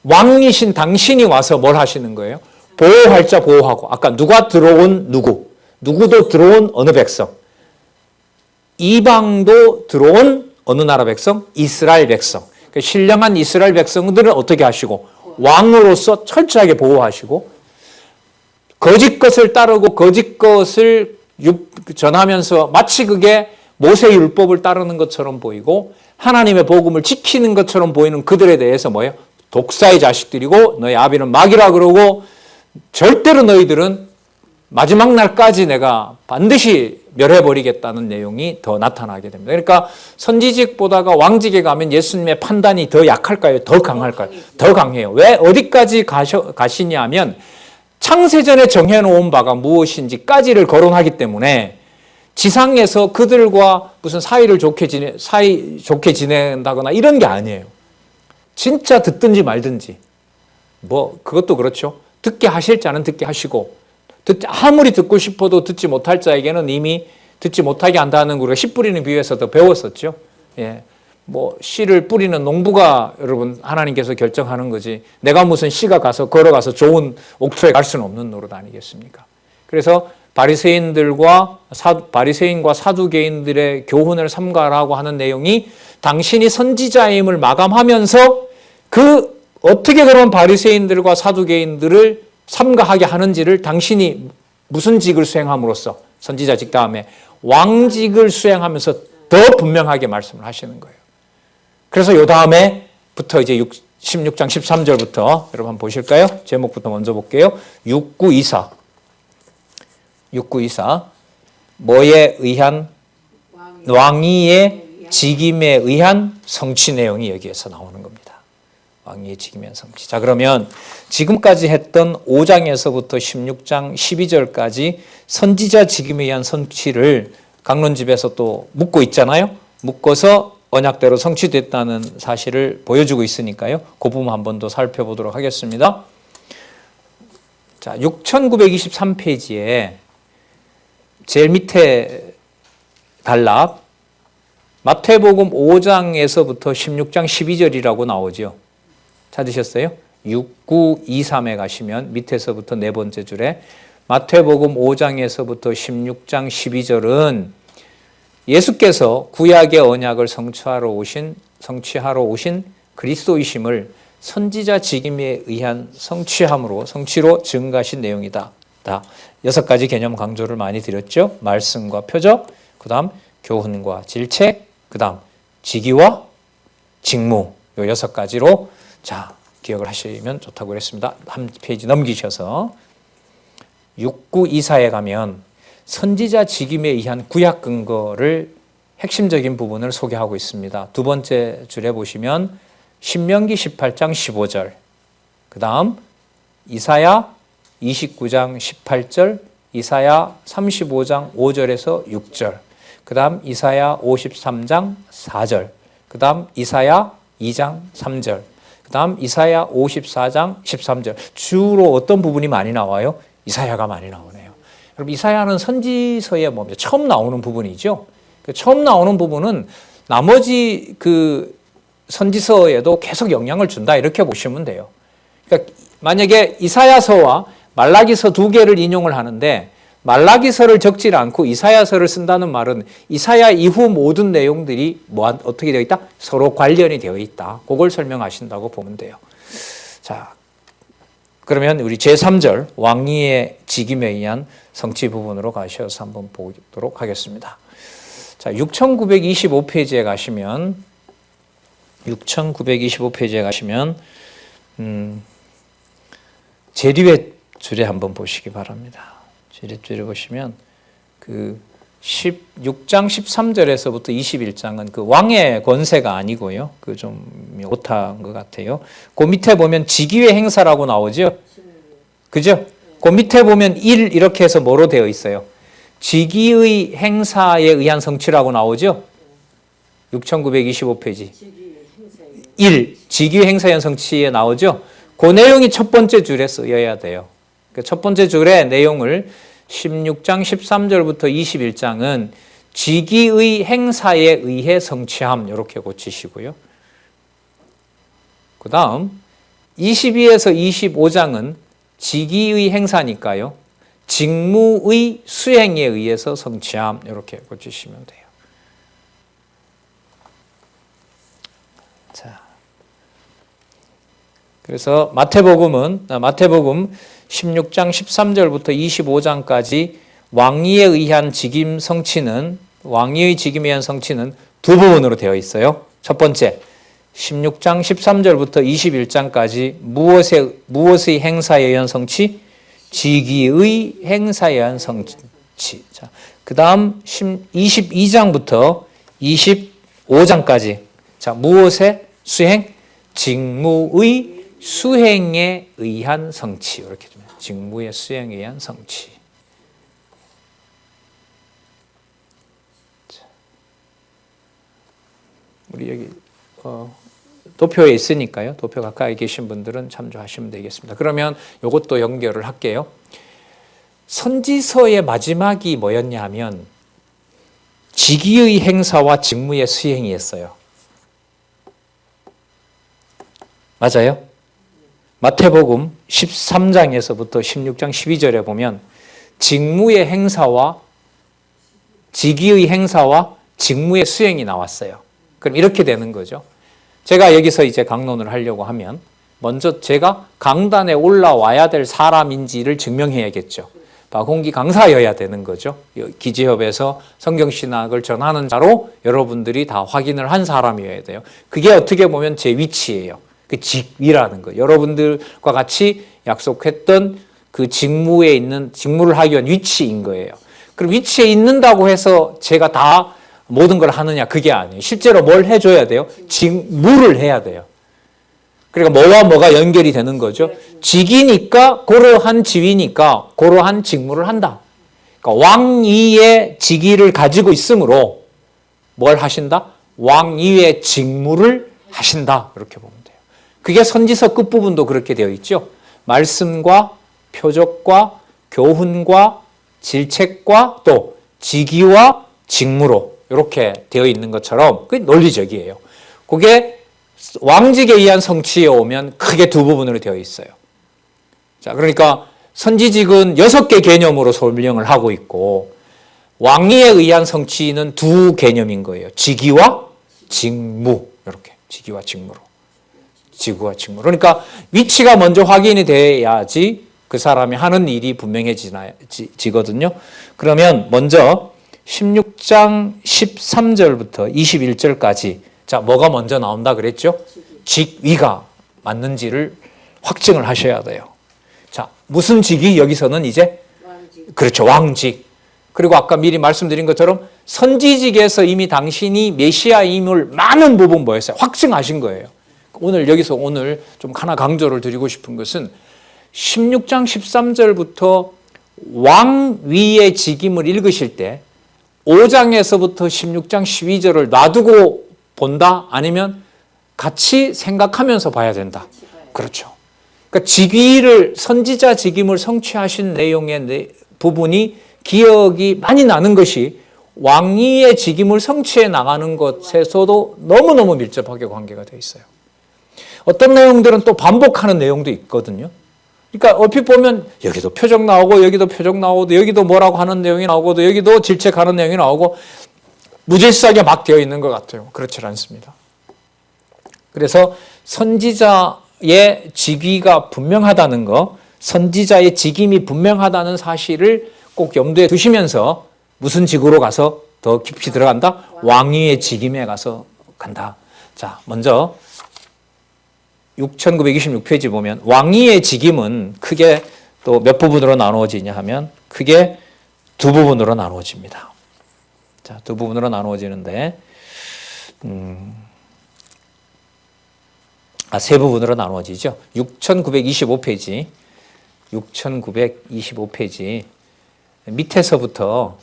왕이신 당신이 와서 뭘 하시는 거예요? 보호할 자 보호하고, 아까 누가 들어온 누구도 들어온 어느 백성, 이방도 들어온 어느 나라 백성? 이스라엘 백성. 신령한 이스라엘 백성들은 어떻게 하시고, 왕으로서 철저하게 보호하시고, 거짓 것을 따르고 거짓 것을 전하면서 마치 그게 모세 율법을 따르는 것처럼 보이고 하나님의 복음을 지키는 것처럼 보이는 그들에 대해서 뭐예요? 독사의 자식들이고 너희 아비는 마귀라 그러고 절대로 너희들은 마지막 날까지 내가 반드시 멸해버리겠다는 내용이 더 나타나게 됩니다. 그러니까 선지직보다가 왕직에 가면 예수님의 판단이 더 약할까요? 더 강할까요? 더 강해요. 왜 어디까지 가시냐면 창세전에 정해놓은 바가 무엇인지까지를 거론하기 때문에 지상에서 그들과 무슨 사이 좋게 지낸다거나 이런 게 아니에요. 진짜 듣든지 말든지. 뭐 그것도 그렇죠. 듣게 하실 자는 듣게 하시고 아무리 듣고 싶어도 듣지 못할 자에게는 이미 듣지 못하게 한다는 우리가 씨 뿌리는 비유에서도 배웠었죠. 예. 뭐 씨를 뿌리는 농부가 여러분 하나님께서 결정하는 거지 내가 무슨 씨가 가서 걸어가서 좋은 옥토에 갈 수는 없는 노릇 아니겠습니까? 그래서 바리새인과 사두개인들의 교훈을 삼가라고 하는 내용이 당신이 선지자임을 마감하면서 그 어떻게 그런 바리새인들과 사두개인들을 삼가하게 하는지를 당신이 무슨 직을 수행함으로써 선지자직 다음에 왕직을 수행하면서 더 분명하게 말씀을 하시는 거예요. 그래서 요 다음에부터 이제 16장 13절부터 여러분 한번 보실까요? 제목부터 먼저 볼게요. 6924. 뭐에 의한 왕위의 직임에 의한 성취 내용이 여기에서 나오는 겁니다. 왕위의 직임에 의한 성취. 자, 그러면 지금까지 했던 5장에서부터 16장 12절까지 선지자 직임에 의한 성취를 강론집에서 또 묻고 있잖아요. 묶어서 언약대로 성취됐다는 사실을 보여주고 있으니까요. 그 부분 한 번 더 살펴보도록 하겠습니다. 자, 6923페이지에 제일 밑에 단락 마태복음 5장에서부터 16장 12절이라고 나오죠. 찾으셨어요? 6923에 가시면 밑에서부터 네 번째 줄에 마태복음 5장에서부터 16장 12절은 예수께서 구약의 언약을 성취하러 오신 그리스도이심을 선지자 직임에 의한 성취로 증가하신 내용이다. 6가지 개념 강조를 많이 드렸죠. 말씀과 표적, 그 다음 교훈과 질책, 그 다음 직위와 직무, 요 6가지로 자 기억을 하시면 좋다고 그랬습니다. 한 페이지 넘기셔서 6924에 가면 선지자 직임에 의한 구약 근거를 핵심적인 부분을 소개하고 있습니다. 두 번째 줄에 보시면 신명기 18장 15절, 그 다음 이사야 29장 18절, 이사야 35장 5절에서 6절, 그 다음 이사야 53장 4절, 그 다음 이사야 2장 3절, 그 다음 이사야 54장 13절. 주로 어떤 부분이 많이 나와요? 이사야가 많이 나오네요. 여러분 이사야는 선지서에 뭡니까? 처음 나오는 부분이죠. 처음 나오는 부분은 나머지 그 선지서에도 계속 영향을 준다 이렇게 보시면 돼요. 그러니까 만약에 이사야서와 말라기서 두 개를 인용을 하는데 말라기서를 적지 않고 이사야서를 쓴다는 말은 이사야 이후 모든 내용들이 어떻게 되어 있다? 서로 관련이 되어 있다. 그걸 설명하신다고 보면 돼요. 자, 그러면 우리 제3절 왕위의 직임에 의한 성취 부분으로 가셔서 한번 보도록 하겠습니다. 자, 6925페이지에 가시면 제리의 줄에 한번 보시기 바랍니다. 제리 줄에 보시면 그 16장 13절에서부터 21장은 그 왕의 권세가 아니고요. 그 좀 오타한 것 같아요. 그 밑에 보면 직위의 행사라고 나오죠. 그죠? 그 밑에 보면 1 이렇게 해서 뭐로 되어 있어요? 직위의 행사에 의한 성취라고 나오죠. 6925페이지 1 직위의 행사에 의한 성취에 나오죠. 그 내용이 첫 번째 줄에 쓰여야 돼요. 그 첫 번째 줄의 내용을 16장 13절부터 21장은 직위의 행사에 의해 성취함 이렇게 고치시고요. 그 다음 22에서 25장은 직위의 행사니까요. 직무의 수행에 의해서 성취함 이렇게 고치시면 돼요. 자, 그래서 마태복음 16장 13절부터 25장까지 왕위에 의한 직임 성취는 왕위의 직임에 의한 성취는 두 부분으로 되어 있어요. 첫 번째 16장 13절부터 21장까지 무엇의 행사에 의한 성취? 직위의 행사에 의한 성취. 자, 그 다음 22장부터 25장까지 자, 무엇의 수행? 직무의 수행에 의한 성취. 이렇게 됩니다. 직무의 수행에 의한 성취. 자, 우리 여기 도표에 있으니까요. 도표 가까이 계신 분들은 참조하시면 되겠습니다. 그러면 이것도 연결을 할게요. 선지서의 마지막이 뭐였냐 하면 직위의 행사와 직무의 수행이었어요. 맞아요? 마태복음 13장에서부터 16장 12절에 보면 직무의 행사와 직위의 행사와 직무의 수행이 나왔어요. 그럼 이렇게 되는 거죠. 제가 여기서 이제 강론을 하려고 하면 먼저 제가 강단에 올라와야 될 사람인지를 증명해야겠죠. 박홍기 강사여야 되는 거죠. 기지협에서 성경신학을 전하는 자로 여러분들이 다 확인을 한 사람이어야 돼요. 그게 어떻게 보면 제 위치예요. 그 직위라는 거. 여러분들과 같이 약속했던 그 직무에 있는, 직무를 하기 위한 위치인 거예요. 그럼 위치에 있는다고 해서 제가 다 모든 걸 하느냐? 그게 아니에요. 실제로 뭘 해줘야 돼요? 직무를 해야 돼요. 그러니까 뭐와 뭐가 연결이 되는 거죠? 직이니까, 고러한 지위니까, 고러한 직무를 한다. 그러니까 왕위의 직위를 가지고 있으므로 뭘 하신다? 왕위의 직무를 하신다. 이렇게 보면 돼요. 그게 선지서 끝부분도 그렇게 되어 있죠. 말씀과 표적과 교훈과 질책과 또 직위와 직무로 이렇게 되어 있는 것처럼 그게 논리적이에요. 그게 왕직에 의한 성취에 오면 크게 두 부분으로 되어 있어요. 자, 그러니까 선지직은 6개 개념으로 설명을 하고 있고 왕위에 의한 성취는 두 개념인 거예요. 직위와 직무. 이렇게 직위와 직무로. 직위와 직무. 그러니까 위치가 먼저 확인이 돼야지 그 사람이 하는 일이 분명해지거든요. 그러면 먼저 16장 13절부터 21절까지 자, 뭐가 먼저 나온다 그랬죠? 직위가 맞는지를 확증을 하셔야 돼요. 자, 무슨 직위? 여기서는 이제 왕직. 그렇죠. 왕직. 그리고 아까 미리 말씀드린 것처럼 선지직에서 이미 당신이 메시아임을 많은 부분 뭐였어요? 확증하신 거예요. 여기서 좀 하나 강조를 드리고 싶은 것은 16장 13절부터 왕위의 직임을 읽으실 때 5장에서부터 16장 12절을 놔두고 본다? 아니면 같이 생각하면서 봐야 된다? 그렇죠. 그러니까 직위를, 선지자 직임을 성취하신 내용의 부분이 기억이 많이 나는 것이 왕위의 직임을 성취해 나가는 것에서도 너무너무 밀접하게 관계가 되어 있어요. 어떤 내용들은 또 반복하는 내용도 있거든요. 그러니까 얼핏 보면 여기도 표적 나오고 여기도 표적 나오고 여기도 뭐라고 하는 내용이 나오고 여기도 질책하는 내용이 나오고 무질서하게 막 되어 있는 것 같아요. 그렇지 않습니다. 그래서 선지자의 직위가 분명하다는 거, 선지자의 직임이 분명하다는 사실을 꼭 염두에 두시면서 무슨 직으로 가서 더 깊이 들어간다? 왕위의 직임에 가서 간다. 자, 먼저 6926페이지 보면 왕위의 직임은 크게 또 몇 부분으로 나누어지냐 하면 크게 두 부분으로 나누어집니다. 자, 두 부분으로 나누어지는데 세 부분으로 나누어지죠. 6925페이지 6925페이지 밑에서부터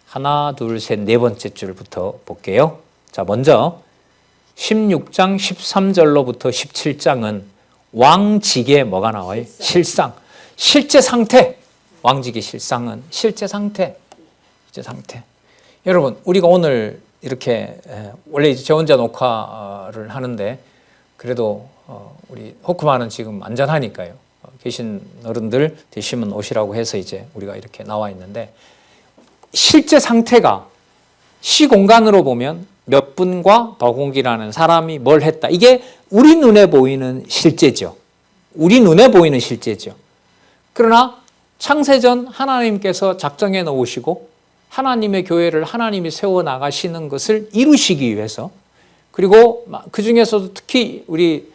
하나, 둘, 셋, 네 번째 줄부터 볼게요. 자, 먼저 16장 13절로부터 17장은 왕직에 뭐가 나와요? 실상, 실제 상태. 왕직의 실상은 실제 상태. 여러분, 우리가 오늘 이렇게 원래 이제 저 혼자 녹화를 하는데 그래도 우리 호크만은 지금 안전하니까요. 계신 어른들 되시면 오시라고 해서 이제 우리가 이렇게 나와 있는데 실제 상태가 시공간으로 보면 몇 분과 박홍기라는 사람이 뭘 했다. 이게 우리 눈에 보이는 실제죠. 그러나 창세전 하나님께서 작정해 놓으시고 하나님의 교회를 하나님이 세워나가시는 것을 이루시기 위해서 그리고 그 중에서도 특히 우리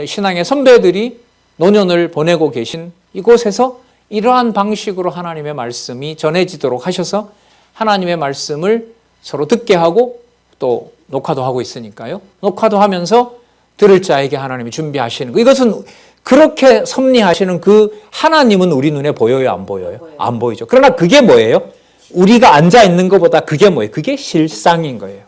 신앙의 선배들이 노년을 보내고 계신 이곳에서 이러한 방식으로 하나님의 말씀이 전해지도록 하셔서 하나님의 말씀을 서로 듣게 하고 또 녹화도 하고 있으니까요. 녹화도 하면서 들을 자에게 하나님이 준비하시는 거. 이것은 그렇게 섭리하시는 그 하나님은 우리 눈에 보여요? 안 보여요? 안 보이죠. 그러나 그게 뭐예요? 우리가 앉아 있는 것보다 그게 뭐예요? 그게 실상인 거예요.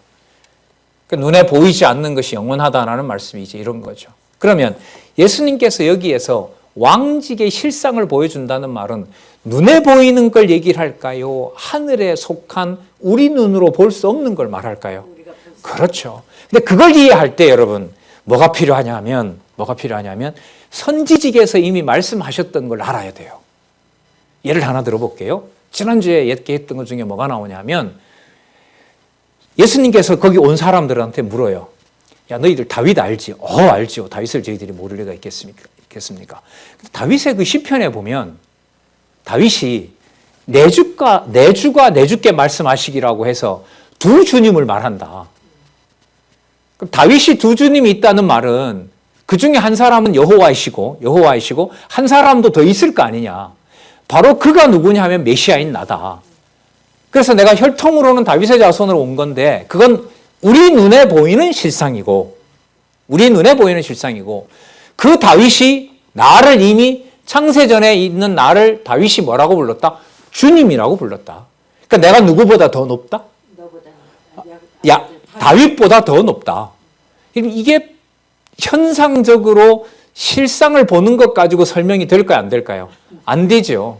그러니까 눈에 보이지 않는 것이 영원하다라는 말씀이 이제 이런 거죠. 그러면 예수님께서 여기에서 왕직의 실상을 보여준다는 말은 눈에 보이는 걸 얘기를 할까요? 하늘에 속한 우리 눈으로 볼 수 없는 걸 말할까요? 그렇죠. 근데 그걸 이해할 때 여러분 뭐가 필요하냐면 선지직에서 이미 말씀하셨던 걸 알아야 돼요. 예를 하나 들어볼게요. 지난주에 얘기했던 것 중에 뭐가 나오냐면 예수님께서 거기 온 사람들한테 물어요. 야, 너희들 다윗 알지? 알지요. 다윗을 저희들이 모를 리가 있겠습니까? 다윗의 그 시편에 보면 다윗이 내 주께 말씀하시기라고 해서 두 주님을 말한다. 그럼 다윗이 두 주님이 있다는 말은 그 중에 한 사람은 여호와이시고 한 사람도 더 있을 거 아니냐. 바로 그가 누구냐 하면 메시아인 나다. 그래서 내가 혈통으로는 다윗의 자손으로 온 건데 그건 우리 눈에 보이는 실상이고 그 다윗이 나를 이미 창세전에 있는 나를 다윗이 뭐라고 불렀다? 주님이라고 불렀다. 그러니까 내가 누구보다 더 높다? 다윗보다 더 높다. 이게 현상적으로 실상을 보는 것 가지고 설명이 될까요? 안 될까요? 안 되죠.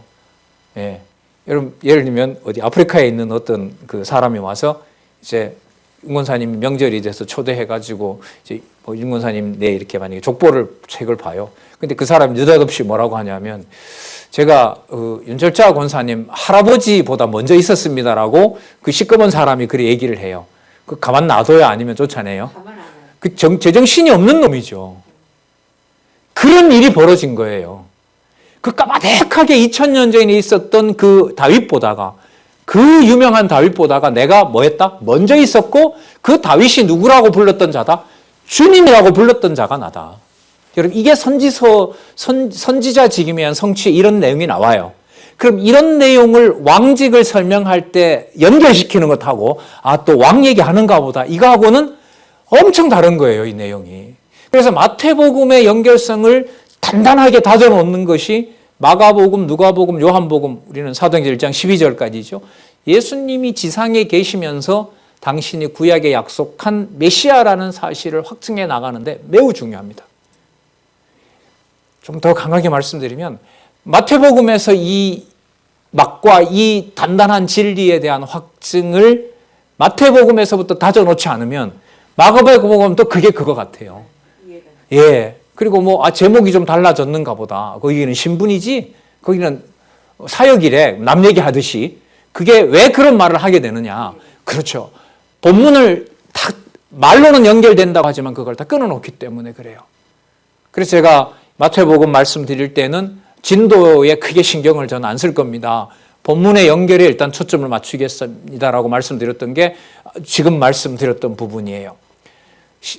예. 여러분, 예를 들면 어디 아프리카에 있는 어떤 그 사람이 와서 이제 윤권사님 명절이 돼서 초대해가지고 이제 윤권사님 내 이렇게 만약에 족보를 책을 봐요. 근데 그 사람이 느닷없이 뭐라고 하냐면 제가 윤철자 권사님 할아버지보다 먼저 있었습니다라고 그 시꺼먼 사람이 그렇게 얘기를 해요. 그 가만 놔둬야 아니면 쫓아내요. 그 제정신이 없는 놈이죠. 그런 일이 벌어진 거예요. 그 까마득하게 2000년 전에 있었던 그 다윗보다가 그 유명한 다윗보다가 내가 뭐했다? 먼저 있었고 그 다윗이 누구라고 불렀던 자다? 주님이라고 불렀던 자가 나다. 여러분 이게 선지자직임에 의한 성취 이런 내용이 나와요. 그럼 이런 내용을 왕직을 설명할 때 연결시키는 것하고 또 왕 얘기하는가 보다 이거하고는 엄청 다른 거예요. 이 내용이. 그래서 마태복음의 연결성을 단단하게 다져놓는 것이 마가복음, 누가복음, 요한복음 우리는 사도행전 1장 12절까지죠. 예수님이 지상에 계시면서 당신이 구약에 약속한 메시아라는 사실을 확증해 나가는데 매우 중요합니다. 좀 더 강하게 말씀드리면 마태복음에서 이 막과 이 단단한 진리에 대한 확증을 마태복음에서부터 다져놓지 않으면 마가복음도 그게 그거 같아요. 예. 그리고 제목이 좀 달라졌는가 보다. 거기는 신분이지, 거기는 사역이래. 남 얘기하듯이. 그게 왜 그런 말을 하게 되느냐. 그렇죠. 본문을 다 말로는 연결된다고 하지만 그걸 다 끊어놓기 때문에 그래요. 그래서 제가 마태복음 말씀드릴 때는 진도에 크게 신경을 저는 안 쓸 겁니다. 본문의 연결에 일단 초점을 맞추겠습니다라고 말씀드렸던 게 지금 말씀드렸던 부분이에요.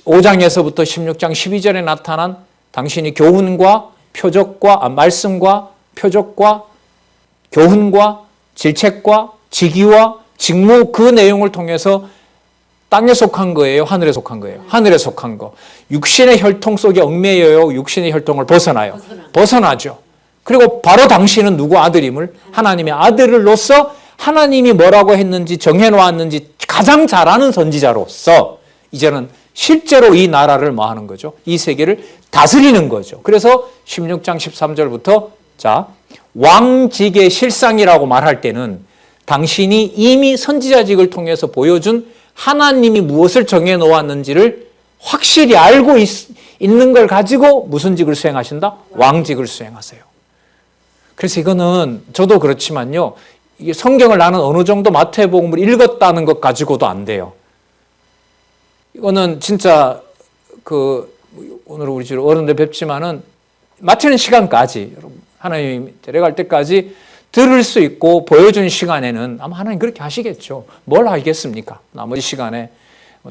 5장에서부터 16장 12절에 나타난 당신이 교훈과 표적과 말씀과 표적과 교훈과 질책과 직위와 직무 그 내용을 통해서 땅에 속한 거예요? 하늘에 속한 거예요? 하늘에 속한 거. 육신의 혈통 속에 얽매여요? 육신의 혈통을 벗어나요? 벗어나죠. 그리고 바로 당신은 누구 아들임을? 하나님의 아들로서 하나님이 뭐라고 했는지 정해놓았는지 가장 잘 아는 선지자로서 이제는 실제로 이 나라를 뭐 하는 거죠? 이 세계를 다스리는 거죠. 그래서 16장 13절부터 자 왕직의 실상이라고 말할 때는 당신이 이미 선지자직을 통해서 보여준 하나님이 무엇을 정해 놓았는지를 확실히 알고 있는 걸 가지고 무슨 직을 수행하신다? 왕직을 수행하세요. 그래서 이거는 저도 그렇지만요. 이게 성경을 나는 어느 정도 마태복음을 읽었다는 것 가지고도 안 돼요. 이거는 진짜 오늘 우리 집 어른들 뵙지만은 마치는 시간까지 여러분 하나님이 데려갈 때까지 들을 수 있고 보여준 시간에는 아마 하나님 그렇게 하시겠죠. 뭘 하겠습니까? 나머지 시간에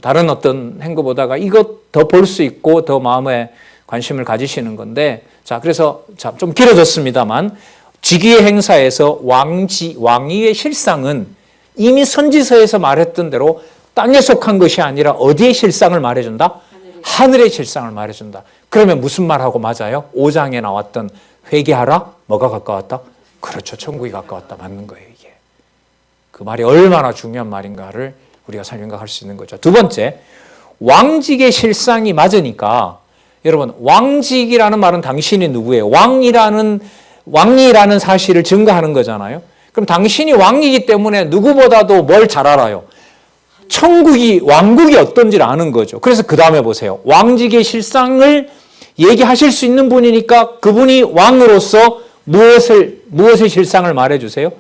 다른 어떤 행거보다가 이것 더 볼 수 있고 더 마음에 관심을 가지시는 건데, 자, 그래서 좀 길어졌습니다만 직위의 행사에서 왕위의 실상은 이미 선지서에서 말했던 대로 땅에 속한 것이 아니라 어디의 실상을 말해준다? 하늘의 실상을 말해준다. 그러면 무슨 말하고 맞아요? 5장에 나왔던 회개하라? 뭐가 가까웠다? 그렇죠. 천국이 가까웠다. 맞는 거예요, 이게. 그 말이 얼마나 중요한 말인가를 우리가 설명할 수 있는 거죠. 두 번째, 왕직의 실상이 맞으니까 여러분, 왕직이라는 말은 당신이 누구예요? 왕이라는 사실을 증거하는 거잖아요. 그럼 당신이 왕이기 때문에 누구보다도 뭘 잘 알아요? 왕국이 어떤지를 아는 거죠. 그래서 그 다음에 보세요. 왕직의 실상을 얘기하실 수 있는 분이니까 그분이 왕으로서 무엇의 실상을 말해주세요?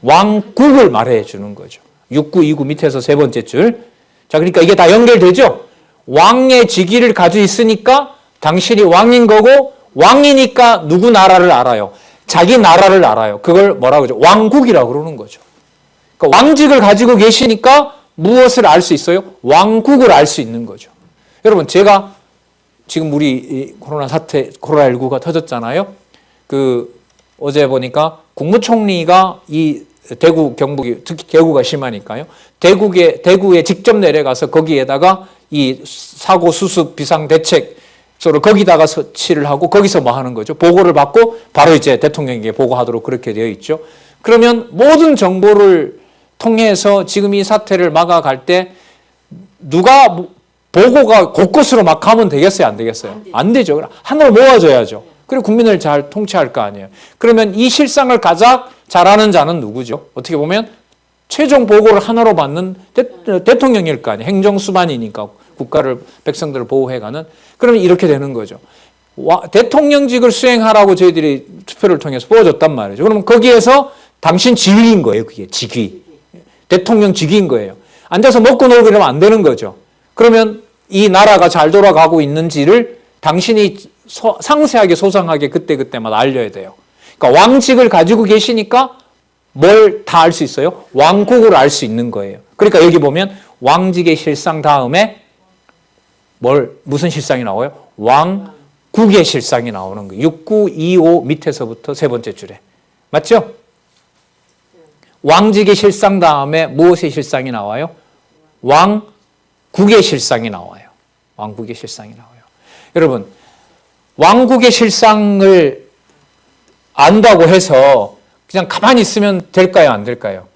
왕국을 말해주는 거죠. 6929 밑에서 세 번째 줄. 자, 그러니까 이게 다 연결되죠? 왕의 직위를 가지고 있으니까 당신이 왕인 거고, 왕이니까 누구 나라를 알아요? 자기 나라를 알아요. 그걸 뭐라고 하죠? 왕국이라고 그러는 거죠. 그러니까 왕직을 가지고 계시니까 무엇을 알 수 있어요? 왕국을 알 수 있는 거죠. 여러분, 제가 지금 우리 코로나19가 터졌잖아요. 어제 보니까 국무총리가 이 대구 경북이 특히 대구가 심하니까요. 대구에 직접 내려가서 거기에다가 이 사고 수습 비상 대책서를 거기다가 서치를 하고 거기서 뭐 하는 거죠? 보고를 받고 바로 이제 대통령에게 보고하도록 그렇게 되어 있죠. 그러면 모든 정보를 통해서 지금 이 사태를 막아갈 때 누가 보고가 곳곳으로 막 가면 되겠어요? 안 되겠어요? 안 되죠. 하나로 모아줘야죠. 그리고 국민을 잘 통치할 거 아니에요. 그러면 이 실상을 가장 잘하는 자는 누구죠? 어떻게 보면 최종 보고를 하나로 받는 대통령일 거 아니에요. 행정수반이니까 국가를, 백성들을 보호해가는. 그러면 이렇게 되는 거죠. 대통령직을 수행하라고 저희들이 투표를 통해서 뽑아줬단 말이죠. 그러면 거기에서 당신 지위인 거예요. 그게 직위. 대통령 직위인 거예요. 앉아서 먹고 놀고 이러면 안 되는 거죠. 그러면 이 나라가 잘 돌아가고 있는지를 당신이 상세하게 소상하게 그때그때마다 알려야 돼요. 그러니까 왕직을 가지고 계시니까 뭘 다 알 수 있어요? 왕국을 알 수 있는 거예요. 그러니까 여기 보면 왕직의 실상 다음에 무슨 실상이 나와요? 왕국의 실상이 나오는 거예요. 6925 밑에서부터 세 번째 줄에. 맞죠? 왕직의 실상 다음에 무엇의 실상이 나와요? 왕국의 실상이 나와요. 왕국의 실상이 나와요. 여러분, 왕국의 실상을 안다고 해서 그냥 가만히 있으면 될까요? 안 될까요?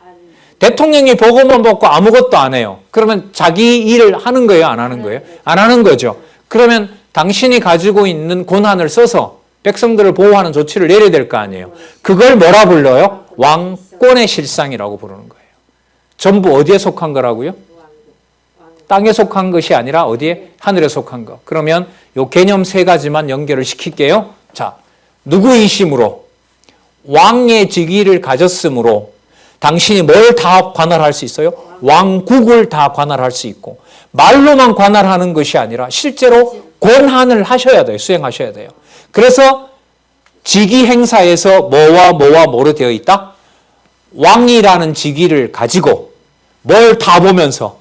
대통령이 보고만 받고 아무것도 안 해요. 그러면 자기 일을 하는 거예요? 안 하는 거예요? 안 하는 거죠. 그러면 당신이 가지고 있는 권한을 써서 백성들을 보호하는 조치를 내려야 될 거 아니에요. 그걸 뭐라 불러요? 왕권의 실상이라고 부르는 거예요. 전부 어디에 속한 거라고요? 땅에 속한 것이 아니라 어디에? 하늘에 속한 것. 그러면 요 개념 세 가지만 연결을 시킬게요. 자, 누구이심으로 왕의 직위를 가졌으므로 당신이 뭘 다 관할할 수 있어요? 왕국을 다 관할할 수 있고, 말로만 관할하는 것이 아니라 실제로 권한을 하셔야 돼요. 수행하셔야 돼요. 그래서 직위 행사에서 뭐와 뭐로 되어 있다? 왕이라는 직위를 가지고 뭘 다 보면서,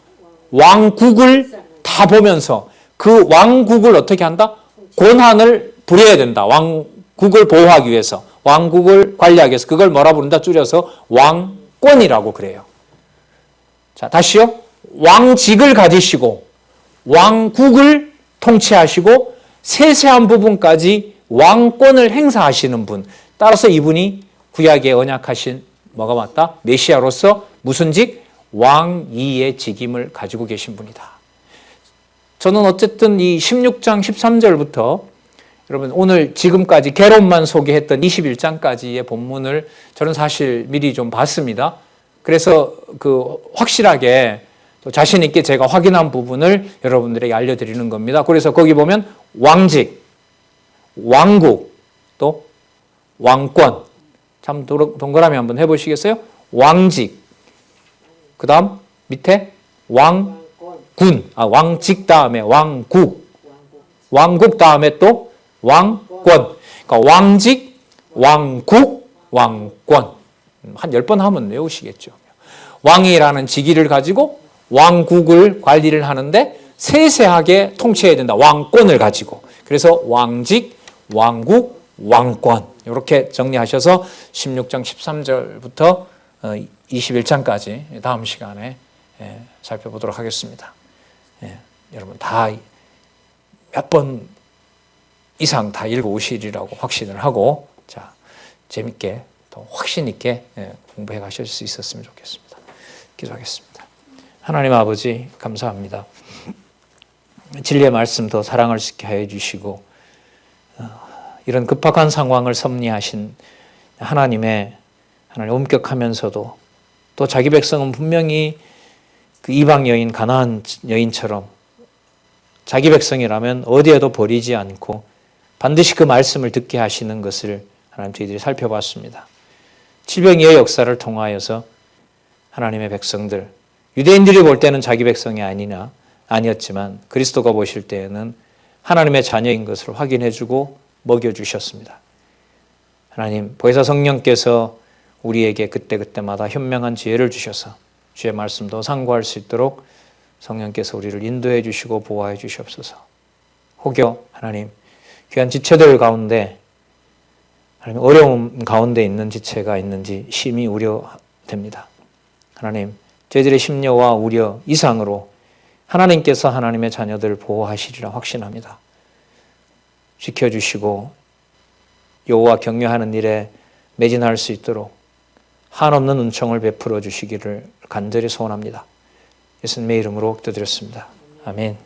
왕국을 다 보면서 그 왕국을 어떻게 한다? 권한을 부려야 된다. 왕국을 보호하기 위해서, 왕국을 관리하기 위해서. 그걸 뭐라 부른다? 줄여서 왕권이라고 그래요. 자, 다시요. 왕직을 가지시고 왕국을 통치하시고 세세한 부분까지 왕권을 행사하시는 분. 따라서 이분이 구약에 언약하신 뭐가 맞다? 메시아로서 무슨 직? 왕위의 직임을 가지고 계신 분이다. 저는 어쨌든 이 16장 13절부터 여러분 오늘 지금까지 개론만 소개했던 21장까지의 본문을 저는 사실 미리 좀 봤습니다. 그래서 확실하게 또 자신 있게 제가 확인한 부분을 여러분들에게 알려드리는 겁니다. 그래서 거기 보면 왕직, 왕국, 또 왕권. 참 동그라미 한번 해보시겠어요? 왕직, 그 다음 밑에 왕군, 왕직 다음에 왕국, 왕국 다음에 또 왕권. 그러니까 왕직, 왕국, 왕권. 한 10번 하면 외우시겠죠. 왕이라는 직위를 가지고 왕국을 관리를 하는데 세세하게 통치해야 된다. 왕권을 가지고. 그래서 왕직, 왕국, 왕권. 이렇게 정리하셔서 16장 13절부터 21장까지 다음 시간에 살펴보도록 하겠습니다. 여러분 다 몇 번 이상 다 읽어오시리라고 확신을 하고 자 재밌게 또 확신 있게 공부해 가실 수 있었으면 좋겠습니다. 기도하겠습니다. 하나님 아버지 감사합니다. 진리의 말씀 더 사랑을 수 있게 하여 주시고 이런 급박한 상황을 섭리하신 하나님 엄격하면서도 또 자기 백성은 분명히 그 이방 여인 가나안 여인처럼 자기 백성이라면 어디에도 버리지 않고 반드시 그 말씀을 듣게 하시는 것을 하나님 저희들이 살펴봤습니다. 칠병이의 역사를 통하여서 하나님의 백성들, 유대인들이 볼 때는 자기 백성이 아니었지만 그리스도가 보실 때에는 하나님의 자녀인 것을 확인해주고 먹여주셨습니다. 하나님, 보혜사 성령께서 우리에게 그때그때마다 현명한 지혜를 주셔서 주의 말씀도 상고할 수 있도록 성령께서 우리를 인도해 주시고 보호해 주시옵소서. 혹여 하나님, 귀한 지체들 가운데 하나님 어려움 가운데 있는 지체가 있는지 심히 우려됩니다. 하나님, 저희들의 심려와 우려 이상으로 하나님께서 하나님의 자녀들을 보호하시리라 확신합니다. 지켜주시고 여호와 경외하는 일에 매진할 수 있도록 한없는 은총을 베풀어 주시기를 간절히 소원합니다. 예수님의 이름으로 기도드렸습니다. 아멘.